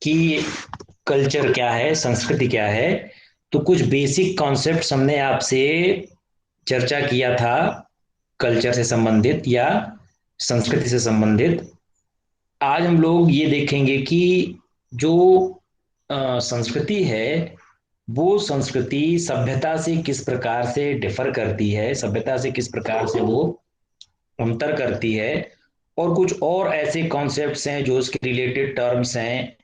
कि कल्चर क्या है, संस्कृति क्या है। तो कुछ बेसिक कॉन्सेप्ट्स हमने आपसे चर्चा किया था कल्चर से संबंधित या संस्कृति से संबंधित। आज हम लोग ये देखेंगे कि जो संस्कृति है वो संस्कृति सभ्यता से किस प्रकार से डिफर करती है, सभ्यता से किस प्रकार से वो अंतर करती है, और कुछ और ऐसे कॉन्सेप्ट्स हैं जो उसके रिलेटेड टर्म्स हैं।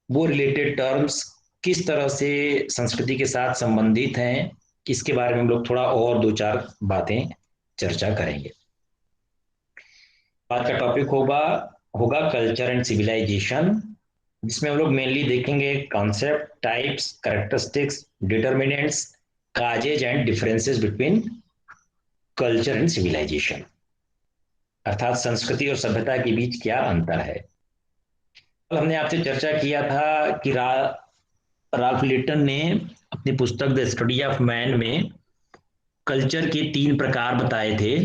वो रिलेटेड टर्म्स किस तरह से संस्कृति के साथ संबंधित हैं, इसके बारे में हम लोग थोड़ा और दो चार बातें चर्चा करेंगे। आज का टॉपिक होगा होगा कल्चर एंड सिविलाइजेशन, जिसमें हम लोग मेनली देखेंगे concept, types, characteristics, determinants, causes and differences between culture and civilization, अर्थात संस्कृति और सभ्यता के बीच क्या अंतर है। कल हमने आपसे चर्चा किया था कि राल्फ लिटन ने अपनी पुस्तक द स्टडी ऑफ मैन में कल्चर के तीन प्रकार बताए थे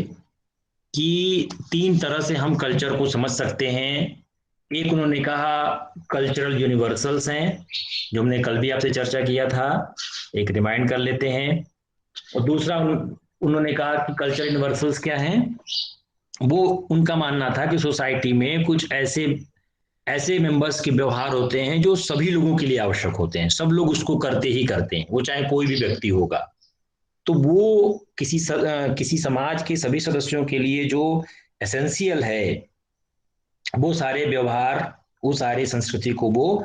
कि तीन तरह से हम कल्चर को समझ सकते हैं। एक उन्होंने कहा कल्चरल यूनिवर्सल्स हैं, जो हमने कल भी आपसे चर्चा किया था, एक रिमाइंड कर लेते हैं। और दूसरा उन्होंने कहा कि कल्चरल यूनिवर्सल्स क्या हैं। वो उनका मानना था कि सोसाइटी में कुछ ऐसे ऐसे मेंबर्स के व्यवहार होते हैं जो सभी लोगों के लिए आवश्यक होते हैं, सब लोग उसको करते ही करते हैं, वो चाहे कोई भी व्यक्ति होगा। तो वो किसी समाज के सभी सदस्यों के लिए जो एसेंशियल है, वो सारे व्यवहार, वो सारे संस्कृति को वो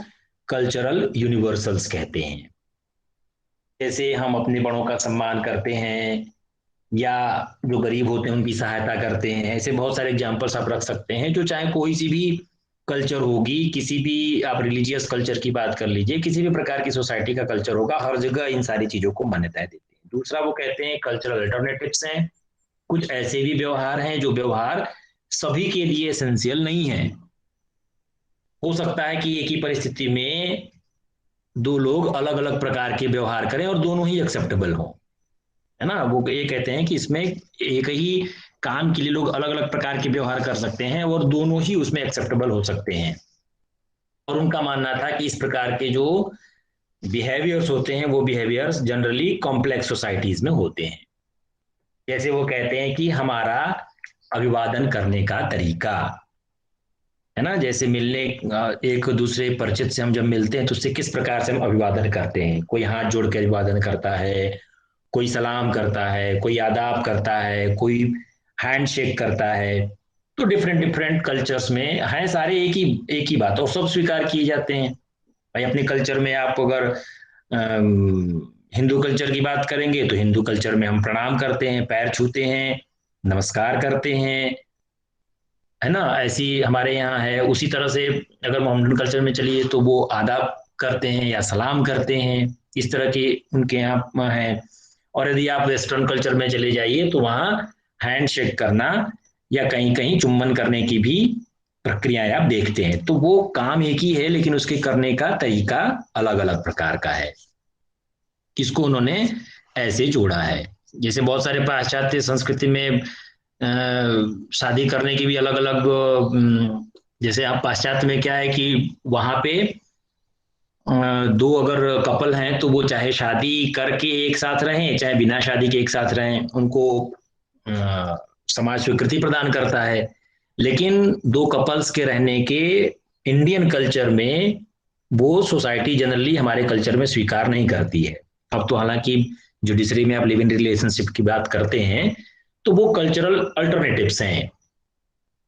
कल्चरल यूनिवर्सल्स कहते हैं। जैसे हम अपने बड़ों का सम्मान करते हैं, या जो गरीब होते हैं उनकी सहायता करते हैं, ऐसे बहुत सारे एग्जाम्पल्स आप रख सकते हैं। जो चाहे कोई सी भी कल्चर होगी, किसी भी आप रिलीजियस कल्चर की बात कर लीजिए, किसी भी प्रकार की सोसाइटी का कल्चर होगा, हर जगह इन सारी चीजों को मान्यता देते हैं। दूसरा वो कहते हैं कल्चरल अल्टरनेटिव्स हैं, कुछ ऐसे भी व्यवहार हैं जो व्यवहार सभी के लिए एसेंशियल नहीं है। हो सकता है कि एक ही परिस्थिति में दो लोग अलग अलग प्रकार के व्यवहार करें और दोनों ही एक्सेप्टेबल हों, है ना। वो ये कहते हैं कि इसमें एक ही काम के लिए लोग अलग अलग प्रकार के व्यवहार कर सकते हैं और दोनों ही उसमें एक्सेप्टेबल हो सकते हैं। और उनका मानना था कि इस प्रकार के जो बिहेवियर्स होते हैं वो बिहेवियर्स जनरली कॉम्प्लेक्स सोसाइटीज में होते हैं। जैसे वो कहते हैं कि हमारा अभिवादन करने का तरीका, है ना, जैसे मिलने, एक दूसरे परिचित से हम जब मिलते हैं तो उससे किस प्रकार से हम अभिवादन करते हैं। कोई हाथ जोड़ के अभिवादन करता है, कोई सलाम करता है, कोई आदाब करता है, कोई हैंड शेक करता है। तो डिफरेंट डिफरेंट कल्चर्स में है सारे एक ही बात, और सब स्वीकार किए जाते हैं। भाई अपने कल्चर में आप अगर हिंदू कल्चर की बात करेंगे तो हिंदू कल्चर में हम प्रणाम करते हैं, पैर छूते हैं, नमस्कार करते हैं, है ना। ऐसी हमारे यहाँ है। उसी तरह से अगर मोहम्मदन कल्चर में चलिए तो वो आदाब करते हैं या सलाम करते हैं, इस तरह के उनके यहाँ है। और यदि आप वेस्टर्न कल्चर में चले जाइए तो वहाँ हैंड शेक करना या कहीं कहीं चुम्बन करने की भी प्रक्रियाएं आप देखते हैं। तो वो काम एक ही है, लेकिन उसके करने का तरीका अलग अलग प्रकार का है। किसको उन्होंने ऐसे जोड़ा है। जैसे बहुत सारे पाश्चात्य संस्कृति में शादी करने की भी अलग अलग, जैसे आप पाश्चात्य में क्या है कि वहां पे दो अगर कपल हैं तो वो चाहे शादी करके एक साथ रहें चाहे बिना शादी के एक साथ रहें, उनको अ, समाज स्वीकृति प्रदान करता है। लेकिन दो कपल्स के रहने के इंडियन कल्चर में वो सोसाइटी जनरली हमारे कल्चर में स्वीकार नहीं करती है। अब तो हालांकि जुडिशरी में आप लिव इन रिलेशनशिप की बात करते हैं तो वो कल्चरल अल्टरनेटिव्स हैं।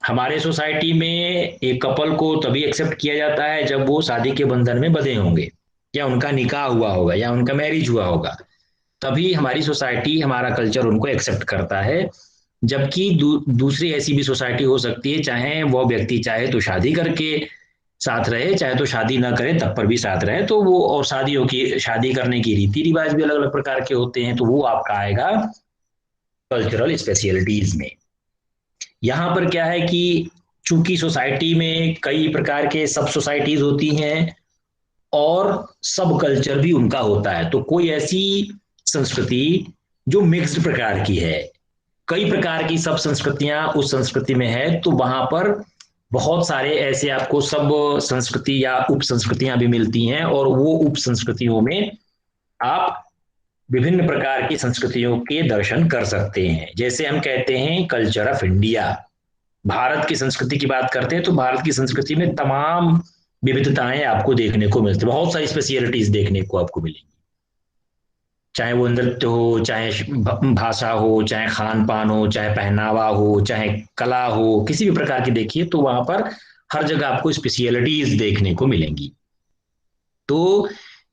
हमारे सोसाइटी में एक कपल को तभी एक्सेप्ट किया जाता है जब वो शादी के बंधन में बंधे होंगे, या उनका निकाह हुआ होगा, या उनका मैरिज हुआ होगा, तभी हमारी सोसाइटी, हमारा कल्चर उनको एक्सेप्ट करता है। जबकि दूसरी ऐसी भी सोसाइटी हो सकती है, चाहे वो व्यक्ति चाहे तो शादी करके साथ रहे, चाहे तो शादी ना करे तब पर भी साथ रहे। तो वो, और शादी करने की रीति रिवाज भी अलग अलग प्रकार के होते हैं, तो वो आपका आएगा कल्चरल स्पेशलिटीज में। यहाँ पर क्या है कि चूंकि सोसाइटी में कई प्रकार के सब सोसाइटीज होती हैं और सब कल्चर भी उनका होता है, तो कोई ऐसी संस्कृति जो मिक्स्ड प्रकार की है, कई प्रकार की सब संस्कृतियां उस संस्कृति में है, तो वहां पर बहुत सारे ऐसे आपको सब संस्कृति या उप संस्कृतियां भी मिलती हैं, और वो उप संस्कृतियों में आप विभिन्न प्रकार की संस्कृतियों के दर्शन कर सकते हैं। जैसे हम कहते हैं कल्चर ऑफ इंडिया, भारत की संस्कृति की बात करते हैं तो भारत की संस्कृति में तमाम विविधताएं आपको देखने को मिलती है, बहुत सारी स्पेशलिटीज देखने को आपको मिलेंगी, चाहे वो नृत्य हो, चाहे भाषा हो, चाहे खान पान हो, चाहे पहनावा हो, चाहे कला हो, किसी भी प्रकार की देखिए तो वहां पर हर जगह आपको स्पेशलिटीज देखने को मिलेंगी। तो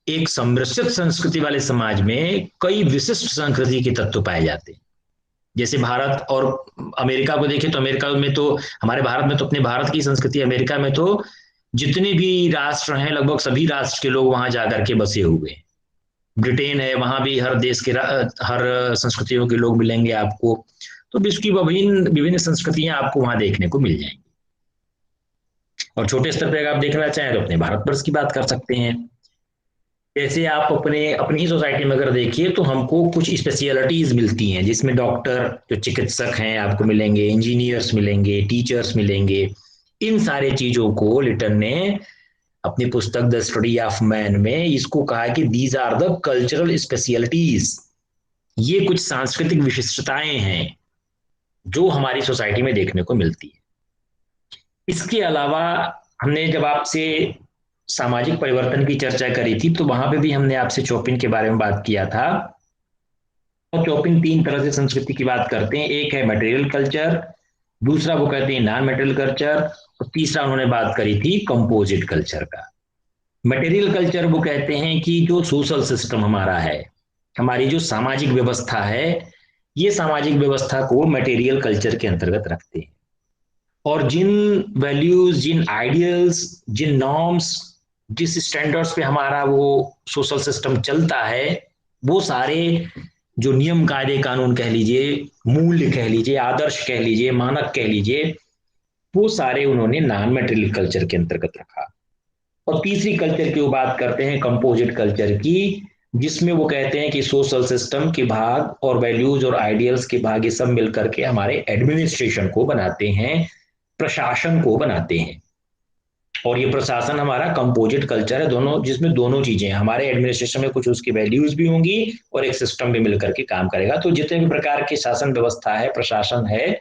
एक समृद्ध संस्कृति वाले समाज में कई विशिष्ट संस्कृति के तत्व पाए जाते हैं। जैसे भारत और अमेरिका को देखें तो अमेरिका में तो, हमारे भारत में तो अपने भारत की संस्कृति, अमेरिका में तो जितने भी राष्ट्र हैं लगभग सभी राष्ट्र के लोग वहां जाकर के बसे हुए हैं। ब्रिटेन है, वहां भी हर देश के हर संस्कृतियों के लोग मिलेंगे आपको। तो विश्व की विभिन्न विभिन्न संस्कृतियां आपको वहां देखने को मिल जाएंगी। और छोटे स्तर पर अगर आप देखना चाहें तो अपने भारतवर्ष की बात कर सकते हैं। जैसे आप अपनी ही सोसाइटी में अगर देखिए तो हमको कुछ स्पेशलिटीज मिलती हैं, जिसमें डॉक्टर, जो चिकित्सक हैं आपको मिलेंगे, इंजीनियर्स मिलेंगे, टीचर्स मिलेंगे। इन सारे चीजों को लिटन ने अपनी पुस्तक द स्टडी ऑफ मैन में इसको कहा कि these are the cultural specialities. ये कुछ सांस्कृतिक विशिष्टताएं हैं जो हमारी सोसाइटी में देखने को मिलती है। इसके अलावा हमने जब आपसे सामाजिक परिवर्तन की चर्चा करी थी तो वहां पे भी हमने आपसे चोपिन के बारे में बात किया था। और चोपिन तीन तरह से संस्कृति की बात करते हैं, एक है मटेरियल कल्चर, दूसरा वो कहते हैं नॉन मटेरियल कल्चर, और तीसरा उन्होंने बात करी थी कंपोजिट कल्चर का। मटेरियल कल्चर वो कहते हैं कि जो सोशल सिस्टम हमारा है, हमारी जो सामाजिक व्यवस्था है, ये सामाजिक व्यवस्था को मटेरियल कल्चर के अंतर्गत रखते हैं। और जिन वैल्यूज, जिन आइडियल्स, जिन नॉर्म्स, जिस स्टैंडर्ड्स पे हमारा वो सोशल सिस्टम चलता है, वो सारे जो नियम कायदे कानून कह लीजिए, मूल्य कह लीजिए, आदर्श कह लीजिए, मानक कह लीजिए, वो सारे उन्होंने नॉन मटेरियल कल्चर के अंतर्गत रखा। और तीसरी कल्चर की वो बात करते हैं कंपोजिट कल्चर की, जिसमें वो कहते हैं कि सोशल सिस्टम के भाग और वैल्यूज और आइडियल्स के भाग ये सब मिलकर के हमारे एडमिनिस्ट्रेशन को बनाते हैं, प्रशासन को बनाते हैं। और ये प्रशासन हमारा कंपोजिट कल्चर है, दोनों, जिसमें दोनों चीजें, हमारे एडमिनिस्ट्रेशन में कुछ उसकी वैल्यूज भी होंगी और एक सिस्टम भी मिलकर के काम करेगा। तो जितने भी प्रकार की शासन व्यवस्था है, प्रशासन है,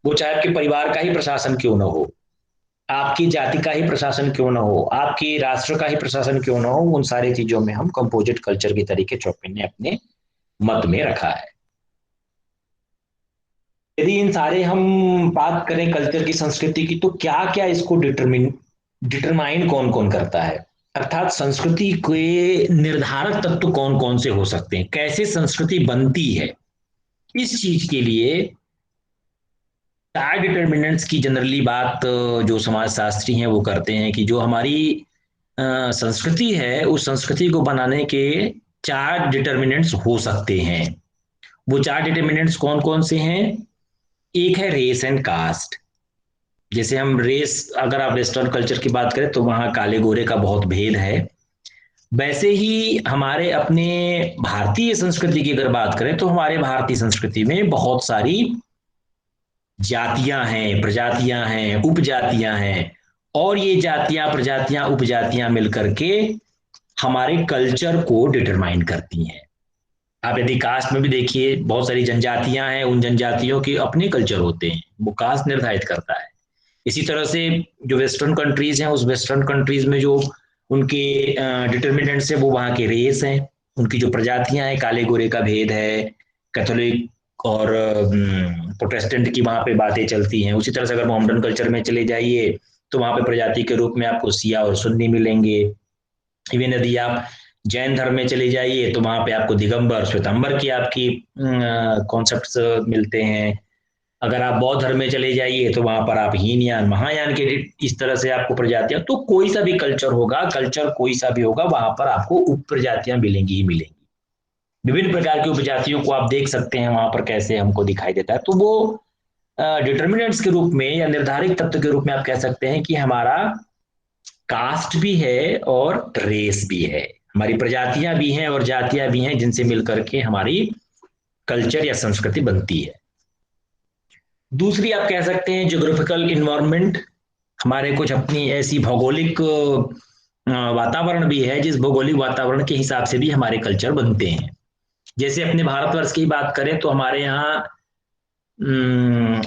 वो चाहे आपके परिवार का ही प्रशासन क्यों ना हो, आपकी जाति का ही प्रशासन क्यों ना हो, आपकी राष्ट्र का ही प्रशासन क्यों ना हो, उन सारी चीजों में हम कंपोजिट कल्चर के तरीके चोपिन ने अपने मत में रखा है। यदि इन सारे हम बात करें कल्चर की, संस्कृति की, तो क्या क्या इसको डिटरमाइन कौन कौन करता है, अर्थात संस्कृति के निर्धारक तत्व कौन कौन से हो सकते हैं, कैसे संस्कृति बनती है। इस चीज के लिए चार डिटर्मिनेंट्स की जनरली बात जो समाजशास्त्री हैं वो करते हैं कि जो हमारी संस्कृति है, उस संस्कृति को बनाने के चार डिटर्मिनेंट्स हो सकते हैं। वो चार डिटर्मिनेंट्स कौन कौन से हैं? एक है रेस एंड कास्ट। जैसे हम रेस, अगर आप वेस्टर्न कल्चर की बात करें तो वहां काले गोरे का बहुत भेद है। वैसे ही हमारे अपने भारतीय संस्कृति की अगर बात करें तो हमारे भारतीय संस्कृति में बहुत सारी जातियां हैं, प्रजातियां हैं, उपजातियां हैं, और ये जातियां, प्रजातियां, उपजातियां मिलकर के हमारे कल्चर को डिटरमाइन करती हैं। आप यदि कास्ट में भी देखिए, बहुत सारी जनजातियां हैं, उन जनजातियों के अपने कल्चर होते हैं, वो कास्ट निर्धारित करता है। इसी तरह से जो वेस्टर्न कंट्रीज हैं, उस वेस्टर्न कंट्रीज में जो उनके डिटर्मिनेंट्स है वो वहाँ के रेस हैं, उनकी जो प्रजातियां हैं, काले गोरे का भेद है, कैथोलिक और प्रोटेस्टेंट की वहाँ पे बातें चलती हैं। उसी तरह से अगर मोहम्मदन कल्चर में चले जाइए तो वहाँ पे प्रजाति के रूप में आपको सिया और सुन्नी मिलेंगे। इवन यदि आप जैन धर्म में चले जाइए तो वहाँ पे आपको दिगंबर, श्वेतांबर की आपकी कॉन्सेप्ट्स मिलते हैं। अगर आप बौद्ध धर्म में चले जाइए तो वहां पर आप हीनयान, महायान के इस तरह से आपको प्रजातियां, तो कोई सा भी कल्चर होगा, कल्चर कोई सा भी होगा, वहां पर आपको उप प्रजातियां मिलेंगी ही मिलेंगी। विभिन्न प्रकार की उपजातियों को आप देख सकते हैं वहां पर कैसे हमको दिखाई देता है। तो वो डिटर्मिनेंट्स के रूप में या निर्धारित तत्व के रूप में आप कह सकते हैं कि हमारा कास्ट भी है और रेस भी है, हमारी प्रजातियां भी हैं और जातियां भी हैं, जिनसे मिलकर के हमारी कल्चर या संस्कृति बनती है। दूसरी आप कह सकते हैं ज्योग्राफिकल इन्वायरमेंट, हमारे कुछ अपनी ऐसी भौगोलिक वातावरण भी है, जिस भौगोलिक वातावरण के हिसाब से भी हमारे कल्चर बनते हैं। जैसे अपने भारतवर्ष की बात करें तो हमारे यहाँ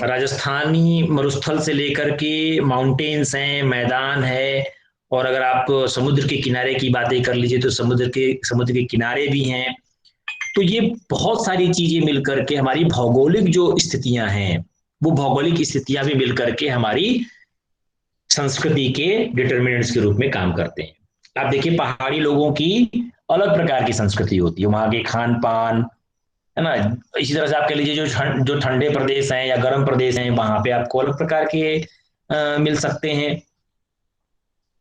राजस्थानी मरुस्थल से लेकर के माउंटेन्स हैं, मैदान है, और अगर आप समुद्र के किनारे की बातें कर लीजिए तो समुद्र के किनारे भी हैं। तो ये बहुत सारी चीजें मिलकर के हमारी भौगोलिक जो स्थितियां हैं, वो भौगोलिक स्थितियां भी मिलकर के हमारी संस्कृति के डिटर्मिनेंट्स के रूप में काम करते हैं। आप देखिए पहाड़ी लोगों की अलग प्रकार की संस्कृति होती है, वहां के खान पान, है ना। इसी तरह से आप कह लीजिए जो ठंडे प्रदेश हैं या गर्म प्रदेश हैं, वहां पे आपको अलग प्रकार के मिल सकते हैं।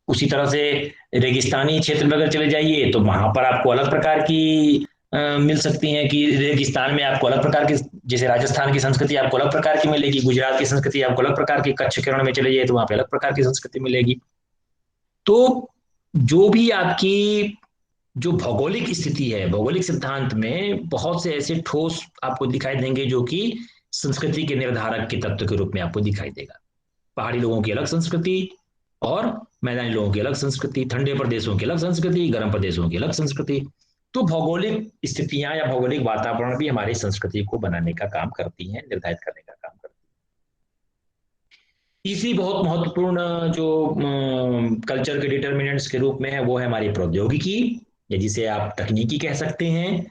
उसी तरह से रेगिस्तानी क्षेत्र में अगर चले जाइए तो वहां पर आपको अलग प्रकार की मिल सकती हैं, कि रेगिस्तान में आपको अलग प्रकार की, जैसे राजस्थान की संस्कृति आपको अलग प्रकार की मिलेगी, गुजरात की संस्कृति आपको अलग प्रकार की, कच्छ के रण में चले जाइए तो वहां पे अलग प्रकार की संस्कृति मिलेगी। तो जो भी आपकी जो भौगोलिक स्थिति है, भौगोलिक सिद्धांत में बहुत से ऐसे ठोस आपको दिखाई देंगे जो कि संस्कृति के निर्धारक के तत्व के रूप में आपको दिखाई देगा। पहाड़ी लोगों की अलग संस्कृति, और मैदानी लोगों की अलग संस्कृति, ठंडे प्रदेशों की अलग संस्कृति, गर्म प्रदेशों की अलग संस्कृति। तो भौगोलिक स्थितियां या भौगोलिक वातावरण भी हमारी संस्कृति को बनाने का काम करती हैं, निर्धारित करने का काम करती हैं। तीसरी बहुत महत्वपूर्ण जो कल्चर के डिटर्मिनेंट्स के रूप में है, वो है हमारी प्रौद्योगिकी, या जिसे आप तकनीकी कह सकते हैं।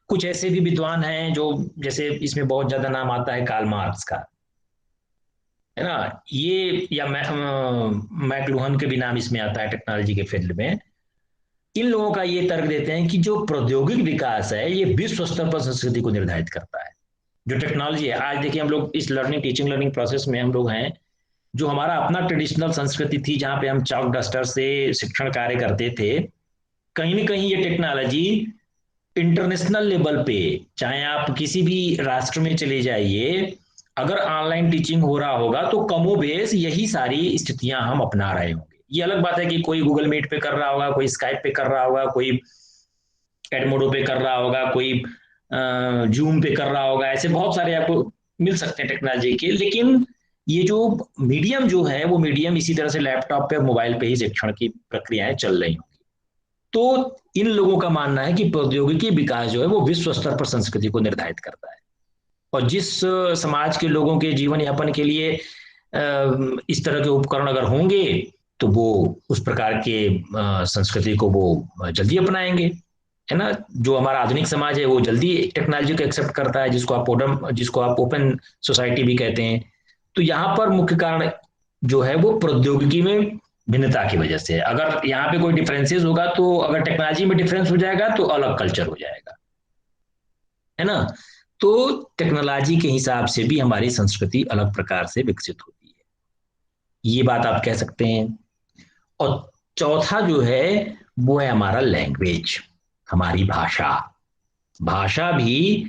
कुछ ऐसे भी विद्वान हैं जो, जैसे इसमें बहुत ज्यादा नाम आता है कार्ल मार्क्स का, है ना, ये, या मैकलुहन के भी नाम इसमें आता है टेक्नोलॉजी के फील्ड में। इन लोगों का ये तर्क देते हैं कि जो प्रौद्योगिक विकास है, ये विश्व स्तर पर संस्कृति को निर्धारित करता है। जो टेक्नोलॉजी है, आज देखिए हम लोग इस टीचिंग लर्निंग प्रोसेस में हम लोग हैं, जो हमारा अपना ट्रेडिशनल संस्कृति थी जहां पे हम चौक डस्टर से शिक्षण कार्य करते थे, कहीं ना कहीं ये टेक्नोलॉजी इंटरनेशनल लेवल पे, चाहे आप किसी भी राष्ट्र में चले जाइए, अगर ऑनलाइन टीचिंग हो रहा होगा तो कमोबेश यही सारी स्थितियां हम अपना रहे होंगे। ये अलग बात है कि कोई गूगल मीट पे कर रहा होगा, कोई स्काइप पे कर रहा होगा, कोई एडमोडो पे कर रहा होगा, कोई जूम पे कर रहा होगा, ऐसे बहुत सारे आपको मिल सकते हैं टेक्नोलॉजी के। लेकिन ये जो मीडियम जो है, वो मीडियम इसी तरह से लैपटॉप पे, मोबाइल पे ही शिक्षण की प्रक्रियाएं चल रही होंगी। तो इन लोगों का मानना है कि प्रौद्योगिकी विकास जो है वो विश्व स्तर पर संस्कृति को निर्धारित करता है, और जिस समाज के लोगों के जीवन यापन के लिए इस तरह के उपकरण अगर होंगे, तो वो उस प्रकार के संस्कृति को वो जल्दी अपनाएंगे, है ना। जो हमारा आधुनिक समाज है वो जल्दी टेक्नोलॉजी को एक्सेप्ट करता है, जिसको आप ओपन सोसाइटी भी कहते हैं। तो यहाँ पर मुख्य कारण जो है वो प्रौद्योगिकी में भिन्नता की वजह से है। अगर यहाँ पे कोई डिफरेंसेस होगा, तो अगर टेक्नोलॉजी में डिफरेंस हो जाएगा तो अलग कल्चर हो जाएगा, है ना। तो टेक्नोलॉजी के हिसाब से भी हमारी संस्कृति अलग प्रकार से विकसित होती है, ये बात आप कह सकते हैं। और चौथा जो है वो है हमारा लैंग्वेज, हमारी भाषा। भाषा भी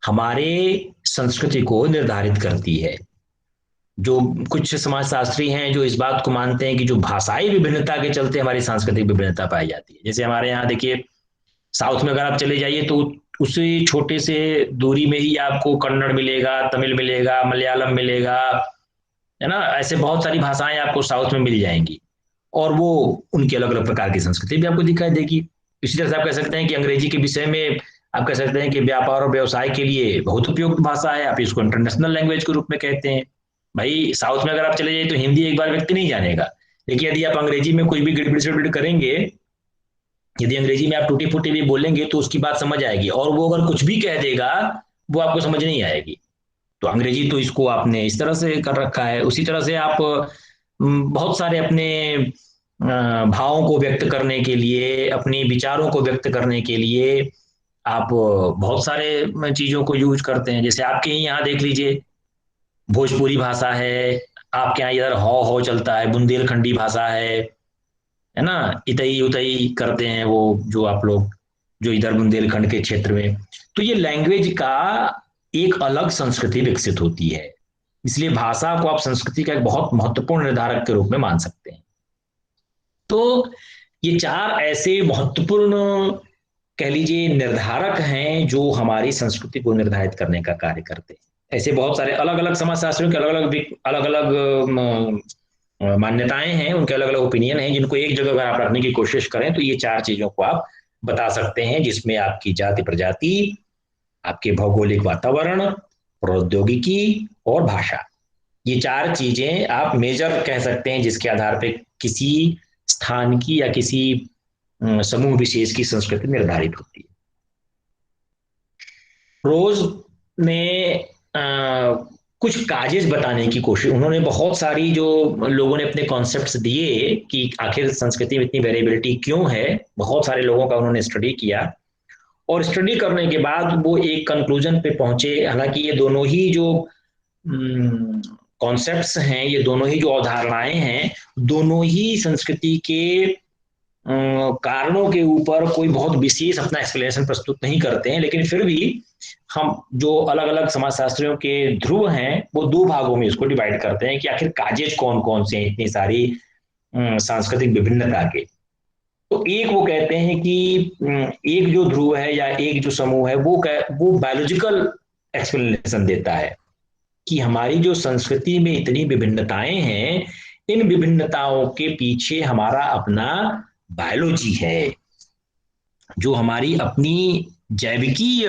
हमारे संस्कृति को निर्धारित करती है। जो कुछ समाजशास्त्री हैं जो इस बात को मानते हैं कि जो भाषाई विभिन्नता के चलते हमारी सांस्कृतिक विभिन्नता पाई जाती है। जैसे हमारे यहाँ देखिए, साउथ में अगर आप चले जाइए तो उसी छोटे से दूरी में ही आपको कन्नड़ मिलेगा, तमिल मिलेगा, मलयालम मिलेगा, है ना। ऐसे बहुत सारी भाषाएं आपको साउथ में मिल जाएंगी, और वो उनकी अलग अलग प्रकार की संस्कृति भी आपको दिखाई देगी। इसी तरह से आप कह सकते हैं कि अंग्रेजी के विषय में आप कह सकते हैं कि व्यापार और व्यवसाय के लिए बहुत उपयुक्त भाषा है, आप इसको इंटरनेशनल लैंग्वेज के रूप में कहते हैं। भाई साउथ में अगर आप चले जाइए तो हिंदी एक बार व्यक्ति नहीं जानेगा, लेकिन यदि आप अंग्रेजी में कोई भी गिड़बिड़ करेंगे, यदि अंग्रेजी में आप टूटी फूटी भी बोलेंगे तो उसकी बात समझ आएगी, और वो अगर कुछ भी कह देगा वो आपको समझ नहीं आएगी। तो अंग्रेजी तो इसको आपने इस तरह से कर रखा है। उसी तरह से आप बहुत सारे अपने भावों को व्यक्त करने के लिए, अपने विचारों को व्यक्त करने के लिए आप बहुत सारे चीजों को यूज करते हैं। जैसे आपके यहाँ देख लीजिए, भोजपुरी भाषा है, आपके यहाँ इधर हौ चलता है, बुंदेलखंडी भाषा है ना, इतई उतई करते हैं वो जो आप लोग, जो इधर बुंदेलखंड के क्षेत्र में। तो ये लैंग्वेज का एक अलग संस्कृति विकसित होती है, इसलिए भाषा को आप संस्कृति का एक बहुत महत्वपूर्ण निर्धारक के रूप में मान सकते हैं। तो ये चार ऐसे महत्वपूर्ण, कह लीजिए, निर्धारक हैं जो हमारी संस्कृति को निर्धारित करने का कार्य करते हैं। ऐसे बहुत सारे अलग अलग समाजशास्त्रियों के अलग अलग मान्यताएं हैं, उनके अलग अलग ओपिनियन हैं, जिनको एक जगह अगर आप रखने की कोशिश करें तो ये चार चीजों को आप बता सकते हैं, जिसमें आपकी जाति प्रजाति, आपके भौगोलिक वातावरण, प्रौद्योगिकी और भाषा। ये चार चीजें आप मेजर कह सकते हैं जिसके आधार पर किसी स्थान की या किसी समूह विशेष की संस्कृति निर्धारित होती है। रोज ने कुछ काजेज बताने की कोशिश, उन्होंने बहुत सारी जो लोगों ने अपने कॉन्सेप्ट्स दिए कि आखिर संस्कृति में इतनी वेरिएबिलिटी क्यों है, बहुत सारे लोगों का उन्होंने स्टडी किया, और स्टडी करने के बाद वो एक कंक्लूजन पे पहुंचे। हालांकि ये दोनों ही जो कॉन्सेप्ट्स हैं, ये दोनों ही जो अवधारणाएं हैं, दोनों ही संस्कृति के कारणों के ऊपर कोई बहुत विशेष अपना एक्सप्लेनेशन प्रस्तुत नहीं करते हैं, लेकिन फिर भी हम जो अलग अलग समाजशास्त्रियों के ध्रुव हैं वो दो भागों में इसको डिवाइड करते हैं कि आखिर काजेज कौन कौन से हैं इतनी सारी सांस्कृतिक विभिन्नता के। तो एक वो कहते हैं कि एक जो ध्रुव है या एक जो समूह है वो बायोलॉजिकल एक्सप्लेनेशन देता है कि हमारी जो संस्कृति में इतनी विभिन्नताएं हैं, इन विभिन्नताओं के पीछे हमारा अपना बायोलॉजी है, जो हमारी अपनी जैविकीय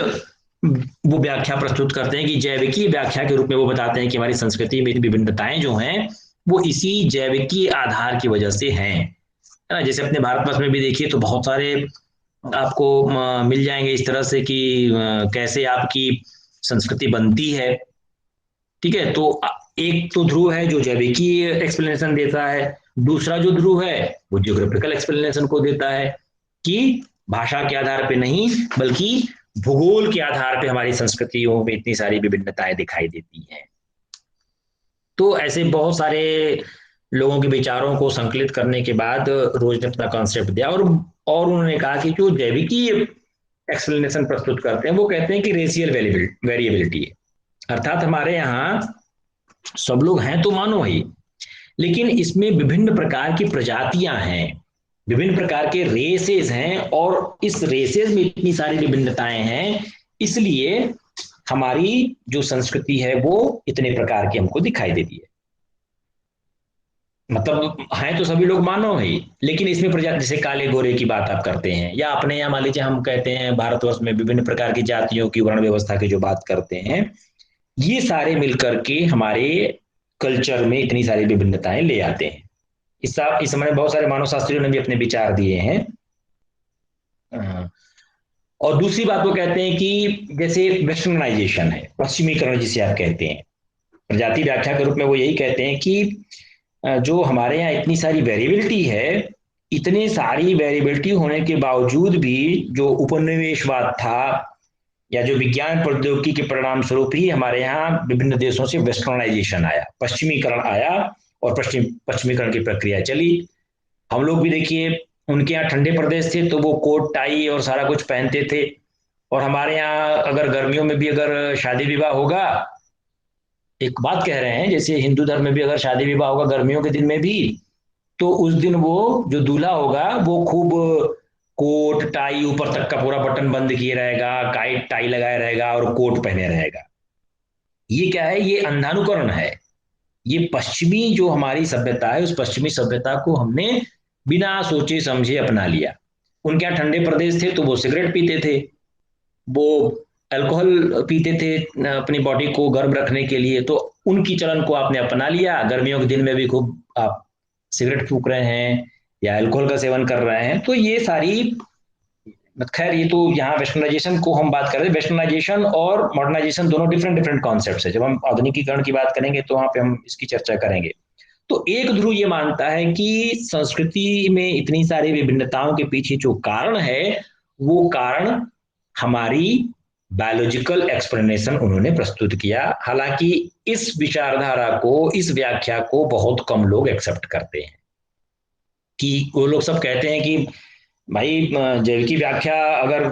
वो व्याख्या प्रस्तुत करते हैं कि जैविकीय व्याख्या के रूप में वो बताते हैं कि हमारी संस्कृति में विभिन्नताएं जो हैं वो इसी जैविकीय आधार की वजह से हैं, है ना। जैसे अपने भारतवर्ष में भी देखिए तो बहुत सारे आपको मिल जाएंगे इस तरह से कि कैसे आपकी संस्कृति बनती है, ठीक है। तो एक तो ध्रुव है जो जैविकीय एक्सप्लेनेशन देता है, दूसरा जो ध्रुव है वो जियोग्राफिकल एक्सप्लेनेशन को देता है कि भाषा के आधार पे नहीं बल्कि भूगोल के आधार पे हमारी संस्कृतियों में इतनी सारी विभिन्नताएं दिखाई देती हैं। तो ऐसे बहुत सारे लोगों के विचारों को संकलित करने के बाद रोज ने अपना कॉन्सेप्ट दिया, और उन्होंने कहा कि जो जैविकीय एक्सप्लेनेशन प्रस्तुत करते हैं वो कहते हैं कि रेशियल वेरिएबिलिटी है, अर्थात हमारे यहाँ सब लोग हैं तो मानो ही, लेकिन इसमें विभिन्न प्रकार की प्रजातियां हैं, विभिन्न प्रकार के रेसेस हैं, और इस रेसेस में इतनी सारी विभिन्नताएं हैं, इसलिए हमारी जो संस्कृति है वो इतने प्रकार की हमको दिखाई देती है। मतलब हैं तो सभी लोग मानव ही, लेकिन इसमें प्रजाति, जैसे काले गोरे की बात आप करते हैं, या अपने यहाँ मान लीजिए हम कहते हैं भारतवर्ष में विभिन्न प्रकार की जातियों की वर्ण व्यवस्था की जो बात करते हैं, ये सारे मिलकर के हमारे कल्चर में इतनी सारी विभिन्नताएं ले आते हैं। इस समय बहुत सारे मानव शास्त्रियों ने भी अपने विचार दिए हैं। और दूसरी बात वो कहते हैं कि जैसे वेस्टर्नाइजेशन है, पश्चिमीकरण जिसे आप कहते हैं, प्रजाति व्याख्या के रूप में वो यही कहते हैं कि जो हमारे यहाँ इतनी सारी वेरिएबिलिटी है, इतने सारी वेरिएबिलिटी होने के बावजूद भी जो उपनिवेशवाद था या जो विज्ञान प्रौद्योगिकी के परिणाम स्वरूप ही हमारे यहाँ विभिन्न देशों से वेस्टर्नाइजेशन आया, पश्चिमीकरण आया, और पश्चिमीकरण की प्रक्रिया चली। हम लोग भी देखिए उनके यहाँ ठंडे प्रदेश थे तो वो कोट टाई और सारा कुछ पहनते थे, और हमारे यहाँ अगर गर्मियों में भी अगर शादी विवाह होगा, एक बात कह रहे हैं, जैसे हिंदू धर्म में भी अगर शादी विवाह होगा गर्मियों के दिन में भी, तो उस दिन वो जो दूल्हा होगा वो खूब कोट टाई ऊपर तक का पूरा बटन बंद किए रहेगा, काइट टाई लगाए रहेगा और कोट पहने रहेगा। ये क्या है? ये अंधानुकरण है। ये पश्चिमी जो हमारी सभ्यता है, उस पश्चिमी सभ्यता को हमने बिना सोचे समझे अपना लिया। उनके यहाँ ठंडे प्रदेश थे तो वो सिगरेट पीते थे, वो अल्कोहल पीते थे अपनी बॉडी को गर्म रखने के लिए, तो उनकी चलन को आपने अपना लिया। गर्मियों के दिन में भी खूब आप सिगरेट फूक रहे हैं या अल्कोहल का सेवन कर रहे हैं। तो ये सारी, खैर ये तो यहाँ वेस्टर्नाइजेशन को हम बात कर रहे हैं, वेस्टर्नाइजेशन और मॉडर्नाइजेशन दोनों डिफरेंट डिफरेंट कॉन्सेप्ट्स है। जब हम आधुनिकीकरण की बात करेंगे तो वहां पे हम इसकी चर्चा करेंगे। तो एक ध्रुव ये मानता है कि संस्कृति में इतनी सारी विभिन्नताओं के पीछे जो कारण है, वो कारण हमारी बायोलॉजिकल एक्सप्लेनेशन उन्होंने प्रस्तुत किया। हालांकि इस विचारधारा को, इस व्याख्या को बहुत कम लोग एक्सेप्ट करते हैं, कि वो लोग सब कहते हैं कि भाई जैविकी व्याख्या, अगर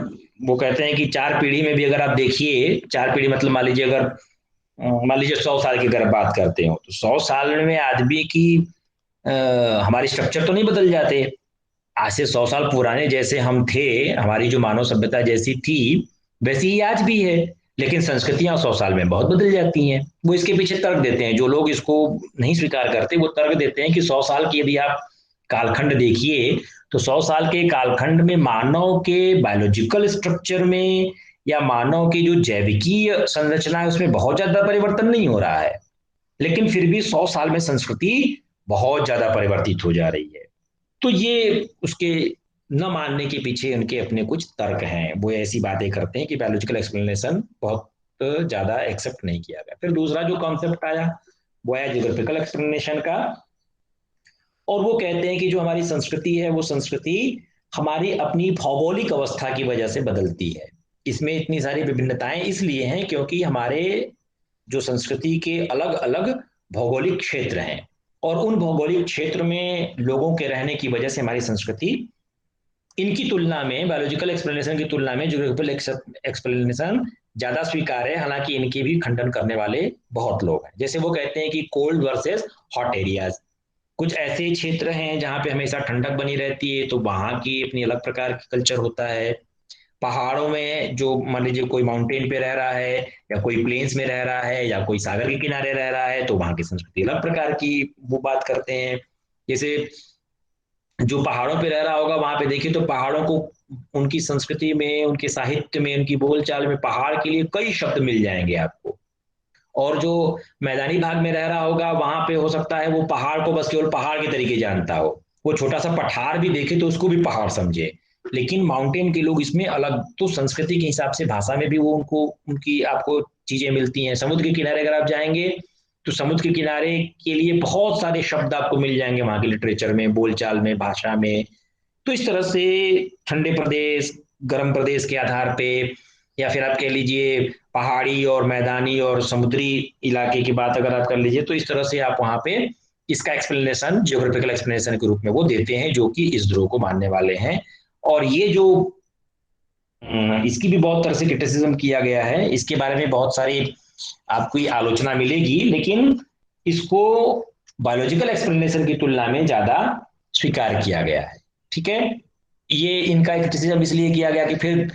वो कहते हैं कि 4 पीढ़ी में भी अगर आप देखिए, 4 पीढ़ी मतलब मान लीजिए 100 साल की अगर बात करते हो, तो 100 साल में आदमी की हमारी स्ट्रक्चर तो नहीं बदल जाते। आज से 100 साल पुराने जैसे हम थे, हमारी जो मानव सभ्यता जैसी थी वैसी ही आज भी है। लेकिन संस्कृतियां 100 साल में बहुत बदल जाती हैं। वो इसके पीछे तर्क देते हैं, जो लोग इसको नहीं स्वीकार करते वो तर्क देते हैं कि 100 साल की यदि आप कालखंड देखिए, तो 100 साल के कालखंड में मानव के बायोलॉजिकल स्ट्रक्चर में या मानव की जो जैविकीय संरचना है उसमें बहुत ज्यादा परिवर्तन नहीं हो रहा है, लेकिन फिर भी 100 साल में संस्कृति बहुत ज्यादा परिवर्तित हो जा रही है। तो ये उसके न मानने के पीछे उनके अपने कुछ तर्क हैं। वो ऐसी बातें करते हैं कि बायोलॉजिकल एक्सप्लेनेशन बहुत ज्यादा एक्सेप्ट नहीं किया गया। फिर दूसरा जो कॉन्सेप्ट आया वो आया जियोग्राफिकल एक्सप्लेनेशन का, और वो कहते हैं कि जो हमारी संस्कृति है वो संस्कृति हमारी अपनी भौगोलिक अवस्था की वजह से बदलती है। इसमें इतनी सारी विभिन्नताएं इसलिए हैं क्योंकि हमारे जो संस्कृति के अलग अलग भौगोलिक क्षेत्र हैं, और उन भौगोलिक क्षेत्र में लोगों के रहने की वजह से हमारी संस्कृति इनकी तुलना में, बायोलॉजिकल एक्सप्लेनेशन की तुलना में ज्योग्राफिकल एक्सप्लेनेशन ज्यादा स्वीकार है। हालांकि इनके भी खंडन करने वाले बहुत लोग हैं। जैसे वो कहते हैं कि कोल्ड वर्सेस हॉट एरियाज, कुछ ऐसे क्षेत्र हैं जहां पे हमेशा ठंडक बनी रहती है, तो वहां की अपनी अलग प्रकार की कल्चर होता है। पहाड़ों में जो मान लीजिए कोई माउंटेन पे रह रहा है, या कोई प्लेन्स में रह रहा है, या कोई सागर के किनारे रह रहा है, तो वहां की संस्कृति अलग प्रकार की वो बात करते हैं। जैसे जो पहाड़ों पे रह रहा होगा वहां पे देखिए तो पहाड़ों को, उनकी संस्कृति में, उनके साहित्य में, उनकी बोलचाल में पहाड़ के लिए कई शब्द मिल जाएंगे आपको। और जो मैदानी भाग में रह रहा होगा वहां पे हो सकता है वो पहाड़ को बस केवल पहाड़ के तरीके जानता हो, वो छोटा सा पठार भी देखे तो उसको भी पहाड़ समझे। लेकिन माउंटेन के लोग इसमें अलग, तो संस्कृति के हिसाब से भाषा में भी वो उनको, उनकी आपको चीजें मिलती हैं। समुद्र के किनारे अगर आप जाएंगे तो समुद्र के किनारे के लिए बहुत सारे शब्द आपको मिल जाएंगे वहां के लिटरेचर में, बोलचाल में, भाषा में। तो इस तरह से ठंडे प्रदेश, गर्म प्रदेश के आधार पे, या फिर आप कह लीजिए पहाड़ी और मैदानी और समुद्री इलाके की बात अगर आप कर लीजिए, तो इस तरह से आप वहां पे इसका एक्सप्लेनेशन जियोग्राफिकल एक्सप्लेनेशन के रूप में वो देते हैं, जो कि इस ध्रुव को मानने वाले हैं। और ये जो इसकी भी बहुत तरह से क्रिटिसिज्म किया गया है, इसके बारे में बहुत सारी आपको आलोचना मिलेगी, लेकिन इसको बायोलॉजिकल एक्सप्लेनेशन की तुलना में ज्यादा स्वीकार किया गया है। ठीक है, ये इनका क्रिटिसिज्म इसलिए किया गया कि फिर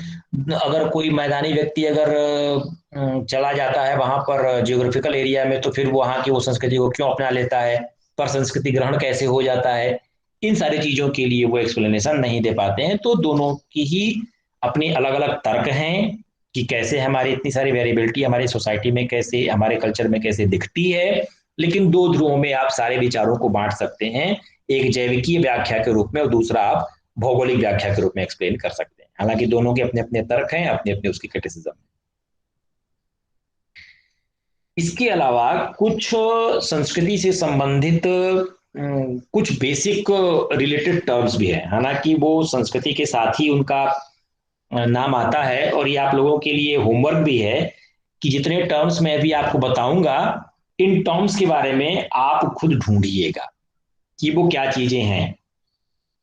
अगर कोई मैदानी व्यक्ति अगर चला जाता है वहां पर जियोग्राफिकल एरिया में, तो फिर वहां की वो संस्कृति को क्यों अपना लेता है, पर संस्कृति ग्रहण कैसे हो जाता है, इन सारी चीजों के लिए वो एक्सप्लेनेशन नहीं दे पाते हैं। तो दोनों की ही अपनी अलग अलग तर्क हैं कि कैसे हमारी इतनी सारी वेरिएबिलिटी हमारी सोसाइटी में, कैसे हमारे कल्चर में कैसे दिखती है। लेकिन दो ध्रुवों में आप सारे विचारों को बांट सकते हैं, एक जैविकीय व्याख्या के रूप में और दूसरा आप भौगोलिक व्याख्या के रूप में एक्सप्लेन कर सकते हैं। हालांकि दोनों के अपने अपने तर्क हैं, अपने अपने उसकी क्रिटिसिज्म। इसके अलावा कुछ संस्कृति से संबंधित कुछ बेसिक रिलेटेड टर्म्स भी हैं। हालांकि वो संस्कृति के साथ ही उनका नाम आता है, और ये आप लोगों के लिए होमवर्क भी है कि जितने टर्म्स मैं भी आपको बताऊंगा, इन टर्म्स के बारे में आप खुद ढूंढिएगा कि वो क्या चीजें हैं।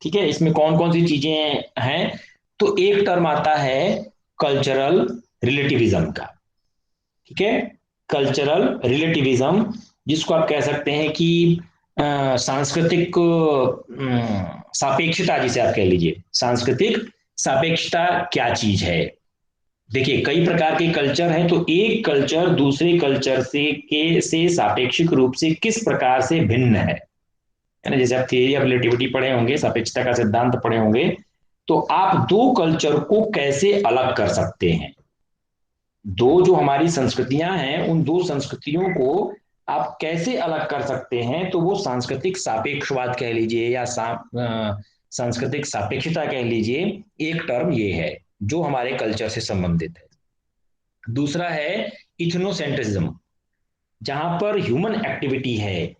ठीक है, इसमें कौन कौन सी चीजें हैं। तो एक टर्म आता है कल्चरल रिलेटिविज्म का। ठीक है, कल्चरल रिलेटिविज्म, जिसको आप कह सकते हैं कि सांस्कृतिक सापेक्षता, जिसे आप कह लीजिए सांस्कृतिक सापेक्षता क्या चीज है। देखिए कई प्रकार के कल्चर हैं, तो एक कल्चर दूसरे कल्चर से सापेक्षिक रूप से किस प्रकार से भिन्न है ना। जैसे आप थियरी ऑफ रिलेटिविटी पढ़े होंगे, सापेक्षता का सिद्धांत पढ़े होंगे, तो आप दो कल्चर को कैसे अलग कर सकते हैं। दो जो हमारी संस्कृतियां हैं, उन दो संस्कृतियों को आप कैसे अलग कर सकते हैं, तो वो सांस्कृतिक सापेक्षवाद कह लीजिए या सांस्कृतिक सापेक्षता कह लीजिए, एक टर्म ये है जो हमारे कल्चर से संबंधित है। दूसरा है इथनोसेंट्रिज्म, जहां पर ह्यूमन एक्टिविटी है,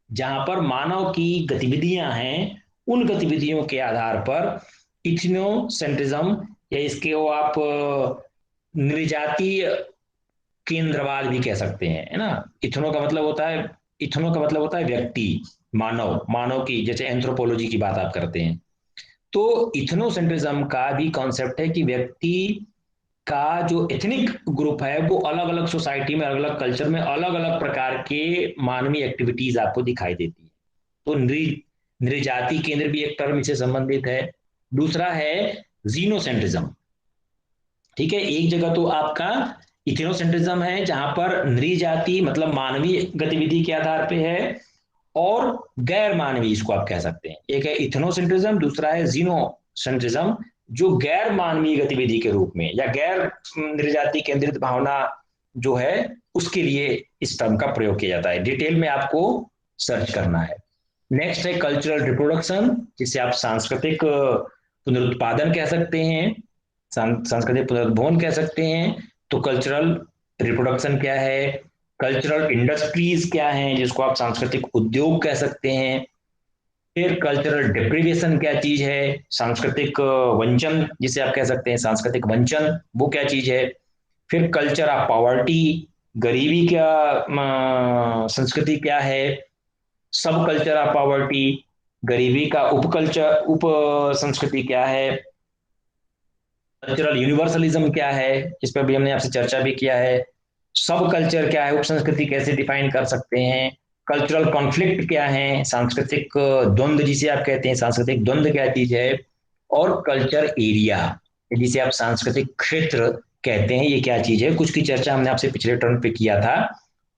जहां पर मानव की गतिविधियां हैं, उन गतिविधियों के आधार पर इथनोसेंट्रिज्म, या इसके वो आप निर्जातीय केंद्रवाद भी कह सकते हैं, है ना। इथनो का मतलब होता है, इथनो का मतलब होता है व्यक्ति, मानव, मानव की, जैसे एंथ्रोपोलॉजी की बात आप करते हैं, तो इथनोसेंट्रिज्म का भी कॉन्सेप्ट है कि व्यक्ति का जो एथनिक ग्रुप है वो अलग अलग सोसाइटी में, अलग अलग कल्चर में अलग अलग प्रकार के मानवीय एक्टिविटीज आपको दिखाई देती है। तो नृजाति केंद्र भी एक टर्म इससे संबंधित है। दूसरा है जीनोसेंट्रिज्म। ठीक है, एक जगह तो आपका इथेनोसेंट्रिज्म है जहां पर नृ जाति मतलब मानवीय गतिविधि के आधार पे है, और गैर मानवीय इसको आप कह सकते हैं। एक है इथेनोसेंट्रिज्म, दूसरा है जीनोसेंट्रिज्म, जो गैर मानवीय गतिविधि के रूप में या गैर नृजाति केंद्रित भावना जो है उसके लिए इस टर्म का प्रयोग किया जाता है। डिटेल में आपको सर्च करना है। नेक्स्ट है कल्चरल रिप्रोडक्शन, जिसे आप सांस्कृतिक पुनरुत्पादन कह सकते हैं, सांस्कृतिक पुनरुद्भवन कह सकते हैं। तो कल्चरल रिप्रोडक्शन क्या है, कल्चरल इंडस्ट्रीज क्या है जिसको आप सांस्कृतिक उद्योग कह सकते हैं, फिर कल्चरल डिप्रीवेशन क्या चीज है, सांस्कृतिक वंचन जिसे आप कह सकते हैं, सांस्कृतिक वंचन वो क्या चीज है, फिर कल्चर ऑफ पॉवर्टी, गरीबी क्या संस्कृति क्या है, सब कल्चर ऑफ पॉवर्टी, गरीबी का उपकल्चर उप संस्कृति क्या है, कल्चरल यूनिवर्सलिज्म क्या है, इस पर भी हमने आपसे चर्चा भी किया है, सब कल्चर क्या है, उप संस्कृति कैसे डिफाइन कर सकते हैं, कल्चरल कॉन्फ्लिक्ट क्या है, सांस्कृतिक द्वंद्व जिसे आप कहते हैं, सांस्कृतिक द्वंद्व क्या चीज है, और कल्चर एरिया जिसे आप सांस्कृतिक क्षेत्र कहते हैं ये क्या चीज है। कुछ की चर्चा हमने आपसे पिछले टर्म पे किया था,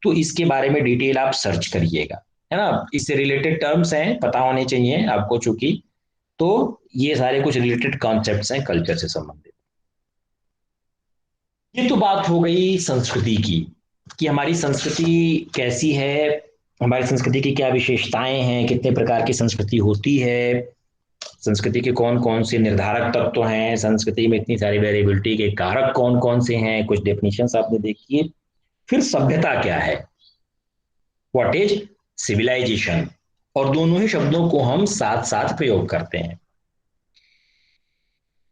तो इसके बारे में डिटेल आप सर्च करिएगा, है ना। इससे रिलेटेड टर्म्स हैं, पता होने चाहिए आपको, चूंकि तो ये सारे कुछ रिलेटेड कॉन्सेप्ट्स हैं कल्चर से संबंधित। ये तो बात हो गई संस्कृति की, कि हमारी संस्कृति कैसी है, हमारी संस्कृति की क्या विशेषताएं हैं, कितने प्रकार की संस्कृति होती है, संस्कृति के कौन कौन से निर्धारक तत्व हैं, संस्कृति में इतनी सारी वेरिएबिलिटी के कारक कौन कौन से हैं, कुछ डेफिनेशंस आपने देखी। फिर सभ्यता क्या है, व्हाट इज सिविलाइजेशन, और दोनों ही शब्दों को हम साथ साथ प्रयोग करते हैं।